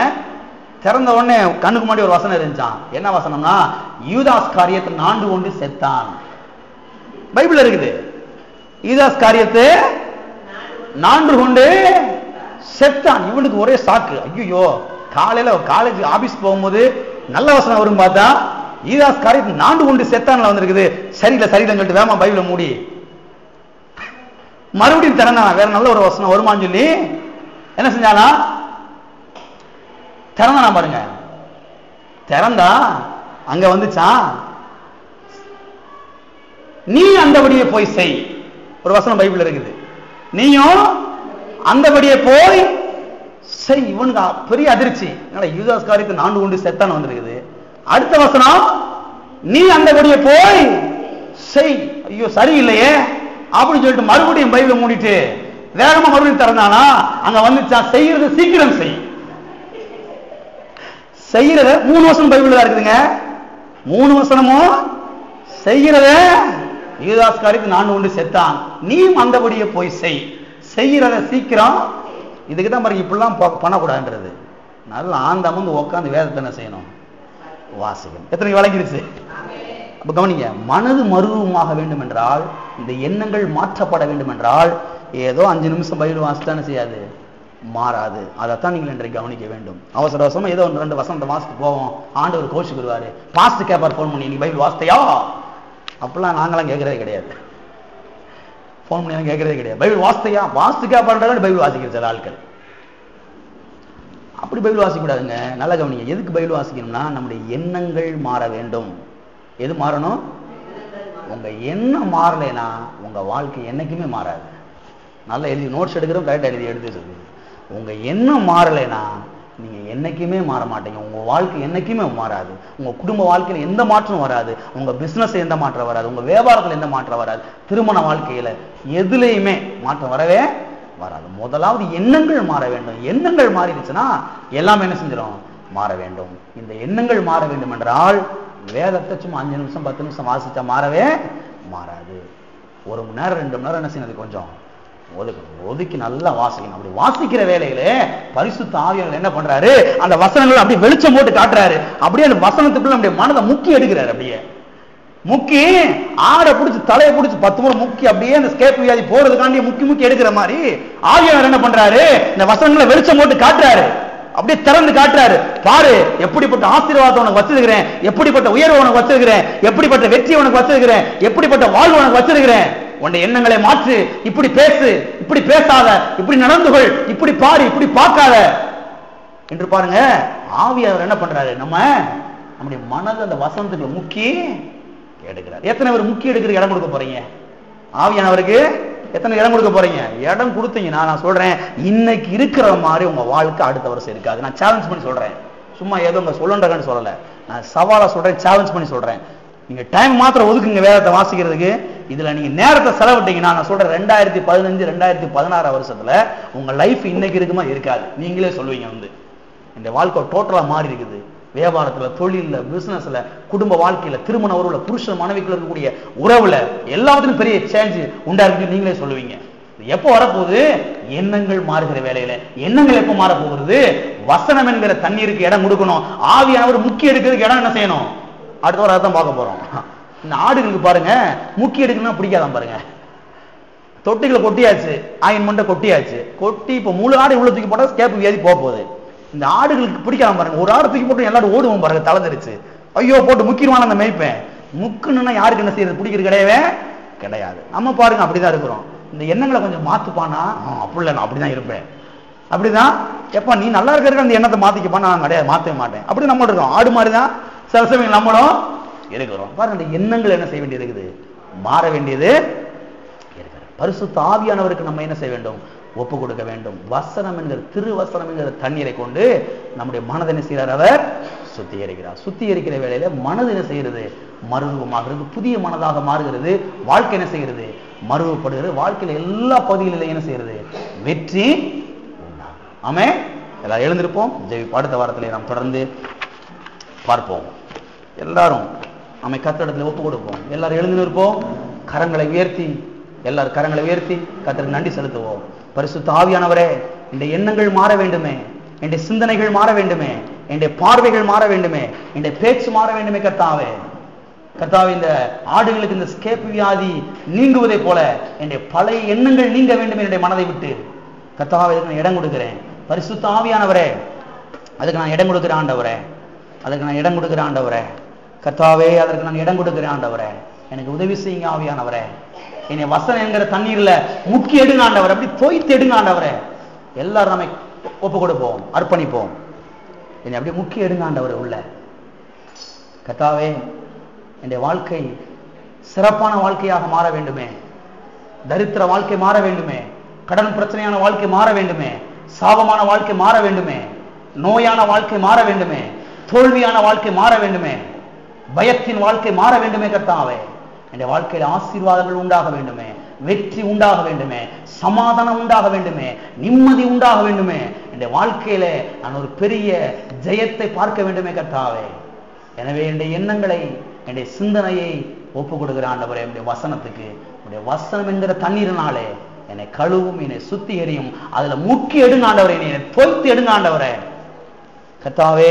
திறந்த உடனே கண்ணுக்கு முன்னாடி ஒரு வசனம் இருந்துச்சான். என்ன வசனம்னா, யூதாஸ் காரியத்தை நாண்டு கொண்டு செத்தான். பைபிள் இருக்குது. யூதாஸ் காரியத்தை நாண்டு கொண்டு செத்தான். இவனுக்கு ஒரே சாக்கு. ஐயோ காலையில காலேஜ் ஆபீஸ் போகும்போது நல்ல வசனம் வரும் பார்த்தா யூதாஸ் காரியத்தை நாண்டு கொண்டு செத்தான்ல வந்திருக்குது. சரியில்லை சரியில்லைன்னு சொல்லிட்டு வேமா பைபிளை மூடி மறுபடியும் திறந்தானா, வேற நல்ல ஒரு வசனம் வருமான்னு சொல்லி என்ன செஞ்சானா, திறந்தானா பாருங்க. திறந்தா அங்க வந்துச்சான், நீ அந்தபடியே போய் செய். ஒரு வசனம் பைபிள் இருக்குது. நீயும் அந்தபடியே போய் செய். இவனுக்கு பெரிய அதிர்ச்சி. யூதாஸ் காரியத்தை நாண்டு கொண்டு செத்தான் வந்திருக்குது. அடுத்த வசனம், நீ அந்தபடியே போய் செய். ஐயோ சரியில்லையே அப்படின்னு சொல்லிட்டு மறுபடியும் பைபிளை மூடிட்டு வேகமா மறுபடியும் திறந்தானா, அங்க வந்துச்சான், செய்யறது சீக்கிரம் செய். செய்யறத 3 வசனம் பைபிள் தான் இருக்குதுங்க. 3 வசனமும் செய்யறத யூதாஸ் காரியத்தை நாண்டு கொண்டு செத்தான், நீ அந்தபடியே போய் செய். செய்யறத சீக்கிரம். இதுக்கு தான் பாருங்க இப்படிலாம் பண்ணக்கூடாதுன்றது. நல்லா ஆந்தாம உட்காந்து வேதத்தை என்ன செய்யணும்? வாசிக்கணும். எத்தனை வழங்கிருச்சு? அப்ப கவனிங்க, மனது மறுரூபமாக வேண்டும் என்றால், இந்த எண்ணங்கள் மாற்றப்பட வேண்டும் என்றால், ஏதோ 5 நிமிஷம் பைபிள் வாசித்தானே செய்யாது, மாறாது. அதைத்தான் நீங்கள் இன்றைக்கு கவனிக்க வேண்டும். அவசர அவசரமா ஏதோ 2 வசனத்தை வாசித்து போவோம், ஆண்டவர் கோச்சுக்கு வருவாரு. பாஸ்ட் கேப்பார் போன் பண்ணி, நீ பைபிள் வாசித்தையா? அப்படிலாம் நாங்களாம் கேட்கறதே கிடையாது. போன் பண்ணி கேட்கறதே கிடையாது. பைபிள் வாசித்தையா? வாஸ்து கேப்பார் பைபிள் வாசிக்கிற சில ஆட்கள். அப்படி பைபிள் வாசிக்கூடாதுங்க. நல்லா கவனிங்க. எதுக்கு பைபிள் வாசிக்கணும்னா, நம்முடைய எண்ணங்கள் மாற வேண்டும். எது மாறணும்? உங்க எண்ணம் மாறலைன்னா உங்க வாழ்க்கை என்னைக்குமே மாறாது. நல்லா எழுதி நோட்ஸ் எடுக்கிறோம், கரெக்டாக எடுத்து சொல்லு. உங்க எண்ணம் மாறலைன்னா நீங்க என்னைக்குமே மாற மாட்டீங்க. உங்க வாழ்க்கை என்னைக்குமே மாறாது. உங்க குடும்ப வாழ்க்கையில எந்த மாற்றம் வராது. உங்க பிசினஸ் எந்த மாற்றம் வராது. உங்க வியாபாரத்தில் எந்த மாற்றம் வராது. திருமண வாழ்க்கையில எதுலையுமே மாற்றம் வரவே வராது. முதலாவது எண்ணங்கள் மாற வேண்டும். எண்ணங்கள் மாறிடுச்சுன்னா எல்லாமே என்ன செஞ்சிடும்? மாற வேண்டும். இந்த எண்ணங்கள் மாற வேண்டும் என்றால் வேதத்தை சும்மா 5 நிமிஷம் 10 நிமிஷம் வாசிச்சா மாறவே மாறாது. 1 மணி நேரம் 2 மணி நேரம் என்ன செய்யணும்? கொஞ்சம் ஒதுக்கி நல்லா வாசிக்கணும். அப்படி வாசிக்கிற வேலையில பரிசுத்த ஆவியானவர் என்ன பண்றாரு? அந்த வசனங்கள் அப்படியே வெளிச்சம் போட்டு காட்டுறாரு. அப்படியே அந்த வசனத்துக்குள்ள அப்படியே மனதை முக்கி எடுக்கிறாரு. அப்படியே முக்கி ஆடை பிடிச்சி தலையை பிடிச்சி 10 முறை முக்கி அப்படியே அந்த ஸ்கேப் வியாதி போறதுக்காண்டி முக்கி எடுக்கிற மாதிரி ஆவியானவர் என்ன பண்றாரு? இந்த வசனங்களை வெளிச்சம் போட்டு காட்டுறாரு. அப்படியே திறந்து காட்டுறாரு. பாரு, எப்படிப்பட்ட ஆசீர்வாதத்தை உனக்கு வச்சிருக்கிறேன், எப்படிப்பட்ட உயர்வு உனக்கு வச்சிருக்கிறேன், எப்படிப்பட்ட வெற்றி உனக்கு வச்சிருக்கிறேன், எப்படிப்பட்ட வாழ்வு உனக்கு வச்சிருக்கிறேன். உன்னுடைய எண்ணங்களை மாற்று. இப்படி பேசு, இப்படி பேசாத, இப்படி நடந்து கொள், இப்படி பாரு, இப்படி பார்க்காத என்று பாருங்க. ஆவியானவர் என்ன பண்றாரு? நம்முடைய மனதை அந்த வசனத்துக்கு முக்கி எடுக்கிறார். எத்தனை பேர் முக்கி எடுக்கிற இடம் கொடுக்க போறீங்க? ஆவியானவருக்கு எத்தனை இடம் கொடுக்க போறீங்க? இடம் கொடுத்தீங்கன்னா நான் சொல்றேன், இன்னைக்கு இருக்கிற மாதிரி உங்க வாழ்க்கை அடுத்த வருஷம் இருக்காது. நான் சேலஞ்ச் பண்ணி சொல்றேன். சும்மா ஏதோ உங்க சொல்லன்றன்னு சொல்லல, நான் சவாலா சொல்றேன், சேலஞ்ச் பண்ணி சொல்றேன். நீங்க டைம் மாத்திரம் ஒதுக்குங்க வேதத்தை வாசிக்கிறதுக்கு. இதுல நீங்க நேரத்தை செலவிட்டீங்கன்னா, நான் சொல்றேன் 2015 2016 வருஷத்துல உங்க லைஃப் இன்னைக்கு இருக்குமா இருக்காது. நீங்களே சொல்லுவீங்க இந்த வாழ்க்கை டோட்டலா மாறி இருக்குது. வியாபாரத்துல, தொழில்ல, பிசினஸ்ல, குடும்ப வாழ்க்கையில, திருமண உறவுல, புருஷன் மனைவிக்குள்ள இருக்கக்கூடிய உறவுல எல்லாத்துலயும் பெரிய சேஞ்ச் உண்டாருக்கு நீங்களே சொல்லுவீங்க. எப்போ வரப்போகுது? எண்ணங்கள் மாறுகிற வேலையில. எண்ணங்கள் எப்ப மாற போகிறது? வசனம் என்கிற தண்ணீருக்கு இடம் கொடுக்கணும். ஆவியானவர் முக்கிய எடுக்கிறதுக்கு இடம் என்ன செய்யணும்? அடுத்த ஒரு அர்த்தம் பார்க்க போறோம். இந்த ஆடுகளுக்கு பாருங்க, முக்கிய எடுக்கணும்னா பிடிக்காதான் பாருங்க. தொட்டிகளை கொட்டியாச்சு, ஆயின்மெண்ட்டை கொட்டியாச்சு, கொட்டி இப்ப முழு ஆடு இவ்வளவு தூக்கி போட்டா ஸ்கேப் வியாதி போக போகுது. இந்த ஆடுகளுக்கு பிடிக்காம பாருங்க. ஒரு ஆடு தூக்கி போட்டு எல்லாரும் ஓடுவோம் பாருங்க, தளர்ந்துருச்சு. ஐயோ போட்டு முக்கிடுவான அந்த மேய்ப்பேன். முக்குன்னா யாருக்கு என்ன செய்யறது? பிடிக்கிறது கிடையவே கிடையாது. நம்ம பாருங்க அப்படிதான் இருக்கிறோம். இந்த எண்ணங்களை கொஞ்சம் மாத்துப்பானா, அப்படி இல்லை, நான் அப்படிதான் இருப்பேன். அப்படிதான் எப்ப நீ நல்லா இருக்கிற அந்த எண்ணத்தை மாத்திக்கப்பா, நான் கிடையாது, மாற்றவே மாட்டேன். அப்படி நம்ம இருக்கோம். ஆடு மாதிரிதான் சில சமயம் நம்மளும் இருக்கிறோம். பாருங்க, இந்த எண்ணங்கள் என்ன செய்ய வேண்டியது இருக்குது? மாற வேண்டியது இருக்கிறது. பரிசுத்த ஆவியானவருக்கு நம்ம என்ன செய்ய வேண்டும்? ஒப்பு கொடுக்க வேண்டும். வசனம் என்கிற திருவசனம் என்கிற தண்ணீரை கொண்டு நம்முடைய மனதை என்ன செய்கிறார்? அவர் சுத்திகரிக்கிறார். சுத்திகரிக்கிற வேளையில மனது என்ன செய்கிறது? மறுரூபமாகிறது, புதிய மனதாக மாறுகிறது. வாழ்க்கை என்ன செய்கிறது? மறுரூபப்படுகிறது. வாழ்க்கையில எல்லா பகுதிகளிலும் என்ன செய்கிறது? வெற்றி உண்டாகும். ஆமே. எல்லாரும் எழுந்திருப்போம், ஜெபிப்போம். அடுத்த வாரத்திலே நாம் தொடர்ந்து பார்ப்போம். எல்லாரும் நம்மை கர்த்தரிடத்தில் ஒப்பு கொடுப்போம். எல்லாரும் எழுந்து நிற்போம். கரங்களை உயர்த்தி, எல்லாரும் கரங்களை உயர்த்தி கர்த்தருக்கு நன்றி செலுத்துவோம். பரிசுத்த ஆவியானவரே, இந்த எண்ணங்கள் மாற வேண்டுமே, என்னுடைய சிந்தனைகள் மாற வேண்டுமே, என்னுடைய பார்வைகள் மாற வேண்டுமே, என்னுடைய பேச்சு மாற வேண்டுமே. கர்த்தாவே, கர்த்தாவே, இந்த ஆடுகளுக்கு இந்த ஸ்கேப் வியாதி நீங்குவதை போல என்னுடைய பழைய எண்ணங்கள் நீங்க வேண்டும் என்னுடைய மனதை விட்டு. கர்த்தாவே, அதுக்கு நான் இடம் கொடுக்கிறேன். பரிசுத்த ஆவியானவரே, அதுக்கு நான் இடம் கொடுக்கிறேன் ஆண்டவரே. அதுக்கு நான் இடம் கொடுக்கிறேன் ஆண்டவரே. கர்த்தாவே, அதற்கு நான் இடம் கொடுக்கிறேன் ஆண்டவரே. எனக்கு உதவி செய்யுங்க ஆவியானவரே. என்னை வசனம் என்கிற தண்ணீர்ல முக்கி எடுங்க ஆண்டவரே. அப்படி தோய்த்து எடுங்க ஆண்டவரே. எல்லாரும் நம்மை ஒப்பு கொடுப்போம், அர்ப்பணிப்போம். என்னை அப்படியே முக்கி எடுங்க ஆண்டவரே உள்ள. கர்த்தாவே, என்னுடைய வாழ்க்கை சிறப்பான வாழ்க்கையாக மாற வேண்டுமே. தரித்திர வாழ்க்கை மாற வேண்டுமே. கடன் பிரச்சனையான வாழ்க்கை மாற வேண்டுமே. சாபமான வாழ்க்கை மாற வேண்டுமே. நோயான வாழ்க்கை மாற வேண்டுமே. தோல்வியான வாழ்க்கை மாற வேண்டுமே. பயத்தின் வாழ்க்கை மாற வேண்டுமே. கர்த்தாவே, என்னுடைய வாழ்க்கையில் ஆசீர்வாதங்கள் உண்டாக வேண்டுமே. வெற்றி உண்டாக வேண்டுமே. சமாதானம் உண்டாக வேண்டுமே. நிம்மதி உண்டாக வேண்டுமே. என்னுடைய வாழ்க்கையில நான் ஒரு பெரிய ஜெயத்தை பார்க்க வேண்டுமே கர்த்தாவே. எனவே என்னுடைய எண்ணங்களை, என்னுடைய சிந்தனையை ஒப்பு கொடுக்கிற ஆண்டவரே, என்னுடைய வசனத்துக்கு, என்னுடைய வசனம் என்கிற தண்ணீரினாலே என்னை கழுவும், என்னை சுத்திகரியும். அதுல முக்கி எடுங்க ஆண்டவரே. என்னை தோய்த்து எடுங்க ஆண்டவரே. கர்த்தாவே,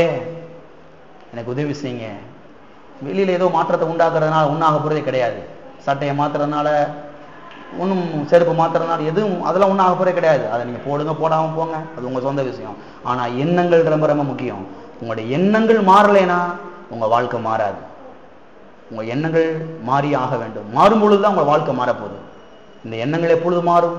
எனக்கு உதவி செய்யுங்க. வெளியில ஏதோ மாற்றத்தை உண்டாக்குறதுனால உண்ணாக போறதே கிடையாது. சட்டையை மாத்துறதுனால, ஒன்றும் செருப்பு மாத்துறதுனால எதுவும் அதெல்லாம் உண்ணாக போறதே கிடையாது. அதை நீங்க போடுங்க, போடாம போங்க, அது உங்க சொந்த விஷயம். ஆனா எண்ணங்கள் ரொம்ப ரொம்ப முக்கியம். உங்களுடைய எண்ணங்கள் மாறலைன்னா உங்க வாழ்க்கை மாறாது. உங்க எண்ணங்கள் மாறி ஆக வேண்டும். மாறும் பொழுதுதான் உங்க வாழ்க்கை மாறப்போகுது. இந்த எண்ணங்கள் எப்பொழுது மாறும்?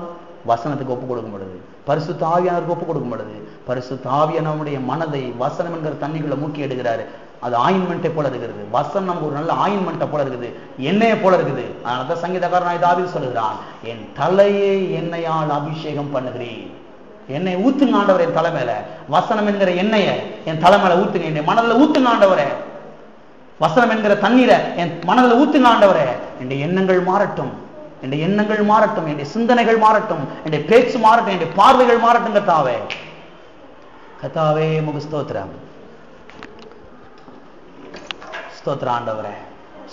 வசனத்துக்கு ஒப்பு கொடுக்கும் பொழுது, பரிசுத்த ஆவியானவருக்கு ஒப்பு கொடுக்கும் பொழுது. பரிசுத்த ஆவியானவருடைய மனதை வசனம் என்கிற தண்ணிக்குள்ள மூக்கி எடுக்கிறாரு. அது ஆயின்மெண்ட்டை போல இருக்கிறது. வசனம் நமக்கு ஒரு நல்ல ஆயின்மெண்ட்டை போல இருக்குது, எண்ணெயை போல இருக்குது. அதனால சங்கீதக்காரன் தாவீது சொல்லுகிறான், என் தலையை எண்ணெயால் அபிஷேகம் பண்ணுகிறேன். எண்ணெய் ஊத்துங்க ஆண்டவர் என் தலை மேல. வசனம் என்கிற எண்ணெயை என் தலை மேல ஊத்துங்க. என் மனதில் ஊத்துங்க ஆண்டவரே. வசனம் என்கிற தண்ணீரை என் மனதில் ஊத்துங்க ஆண்டவரே. என்னுடைய எண்ணங்கள் மாறட்டும், என்னுடைய எண்ணங்கள் மாறட்டும், என்னுடைய சிந்தனைகள் மாறட்டும், என்னுடைய பேச்சு மாறட்டும், என்னுடைய பார்வைகள் மாறட்டும். கர்த்தாவே, கர்த்தாவே, உமக்கு ஸ்தோத்திரம். ஸ்தோத்திரம் ஆண்டவரே.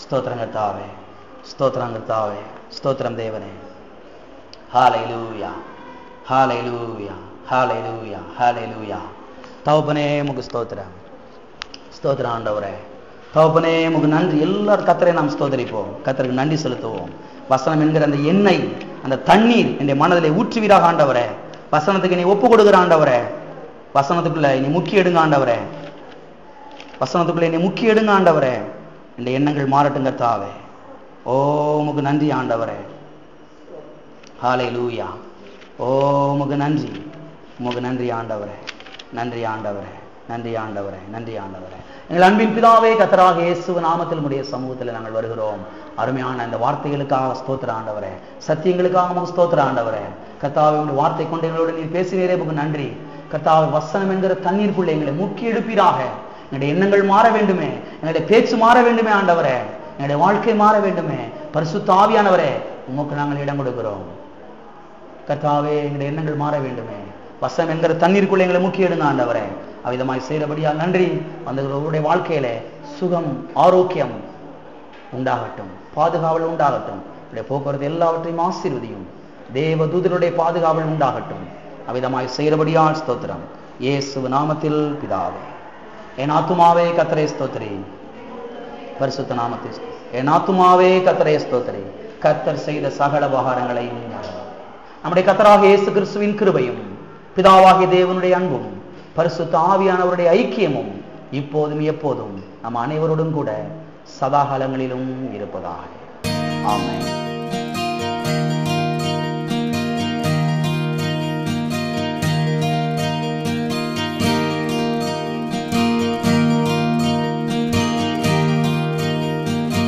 ஸ்தோத்திரம் கர்த்தாவே. ஸ்தோத்திரம் கர்த்தாவே. ஸ்தோத்திரம் தேவனே. ஹல்லேலூயா, ஹல்லேலூயா, ஹல்லேலூயா, ஹல்லேலூயா. தகப்பனே, உமக்கு ஸ்தோத்திரம். ஸ்தோத்திரம் ஆண்டவரே. தகப்பனே, உமக்கு நன்றி. எல்லாரும் கர்த்தரை நாம் ஸ்தோத்திரிப்போம், கர்த்தருக்கு நன்றி செலுத்துவோம். வசனம் என்கிற அந்த எண்ணெய், அந்த தண்ணீர் என்னுடைய மனதிலே ஊற்றுவீராக ஆண்டவரே. வசனத்துக்கு நீ ஒப்பு கொடுக்கிற ஆண்டவரே. வசனத்துக்குள்ள நீ முக்கிய எடுங்க ஆண்டவரே. வசனத்துக்குள்ள நீ முக்கிய எடுங்க ஆண்டவரே. இந்த எண்ணங்கள் மாறட்டும் கர்த்தாவே. ஓ உமக்கு நன்றி ஆண்டவரே. ஹல்லேலூயா. ஓ உமக்கு நன்றி, உமக்கு நன்றி ஆண்டவரே. நன்றி ஆண்டவரே, நன்றி ஆண்டவரே, நன்றி ஆண்டவரே. எங்கள் அன்பின் பிதாவே, கர்த்தராகிய இயேசு நாமத்தில் உம்முடைய சமூகத்தில் நாங்கள் வருகிறோம். அருமையான இந்த வார்த்தைகளுக்காக ஸ்தோத்திர ஆண்டவரே. சத்தியங்களுக்காக உமக்கு ஸ்தோத்திர ஆண்டவரே. கர்த்தாவே, உங்களுடைய வார்த்தை கொண்டு எங்களோடு நீர் பேசினீரே, உமக்கு நன்றி. கர்த்தாவே, வசனம் என்கிற தண்ணீருக்குள்ளே எங்களை முக்கி எடுப்பீராக. எங்களுடைய எண்ணங்கள் மாற வேண்டுமே, எங்களுடைய பேச்சு மாற வேண்டுமே ஆண்டவரே. என்னுடைய வாழ்க்கை மாற வேண்டுமே. பரிசுத்த ஆவியானவரே, உமக்கு நாங்கள் இடம் கொடுக்கிறோம். கர்த்தாவே, எங்களுடைய எண்ணங்கள் மாற வேண்டுமே. வசம் என்கிற தண்ணீருக்குள்ள எங்களை முக்கிய எடுங்க ஆண்டவரே. அவ்விதமாய் செய்யறபடியால் நன்றி. வந்தவர்களுடைய வாழ்க்கையில சுகம், ஆரோக்கியம் உண்டாகட்டும், பாதுகாவல் உண்டாகட்டும். போக்குவரத்து எல்லாவற்றையும் ஆசீர்வதியும். தேவ தூதருடைய பாதுகாவல் உண்டாகட்டும். அவ்விதமாய் செய்யறபடியால் ஸ்தோத்திரம். இயேசு நாமத்தில் பிதாவே. என் ஆத்துமாவே கர்த்தரை ஸ்தோத்திரி. பரிசுத்த நாமத்தில் என் ஆத்துமாவே கர்த்தரை ஸ்தோத்திரி. கர்த்தர் செய்த சகல உபகாரங்களை நம்முடைய கர்த்தராகிய இயேசு கிறிஸ்துவின் கிருபையும், பிதாவாகிய தேவனுடைய அன்பும், பரிசுத்த ஆவியானவருடைய ஐக்கியமும் இப்போதும் எப்போதும் நம் அனைவரோடும் கூட சதாகாலங்களிலும் இருப்பதாக. ஆமென்.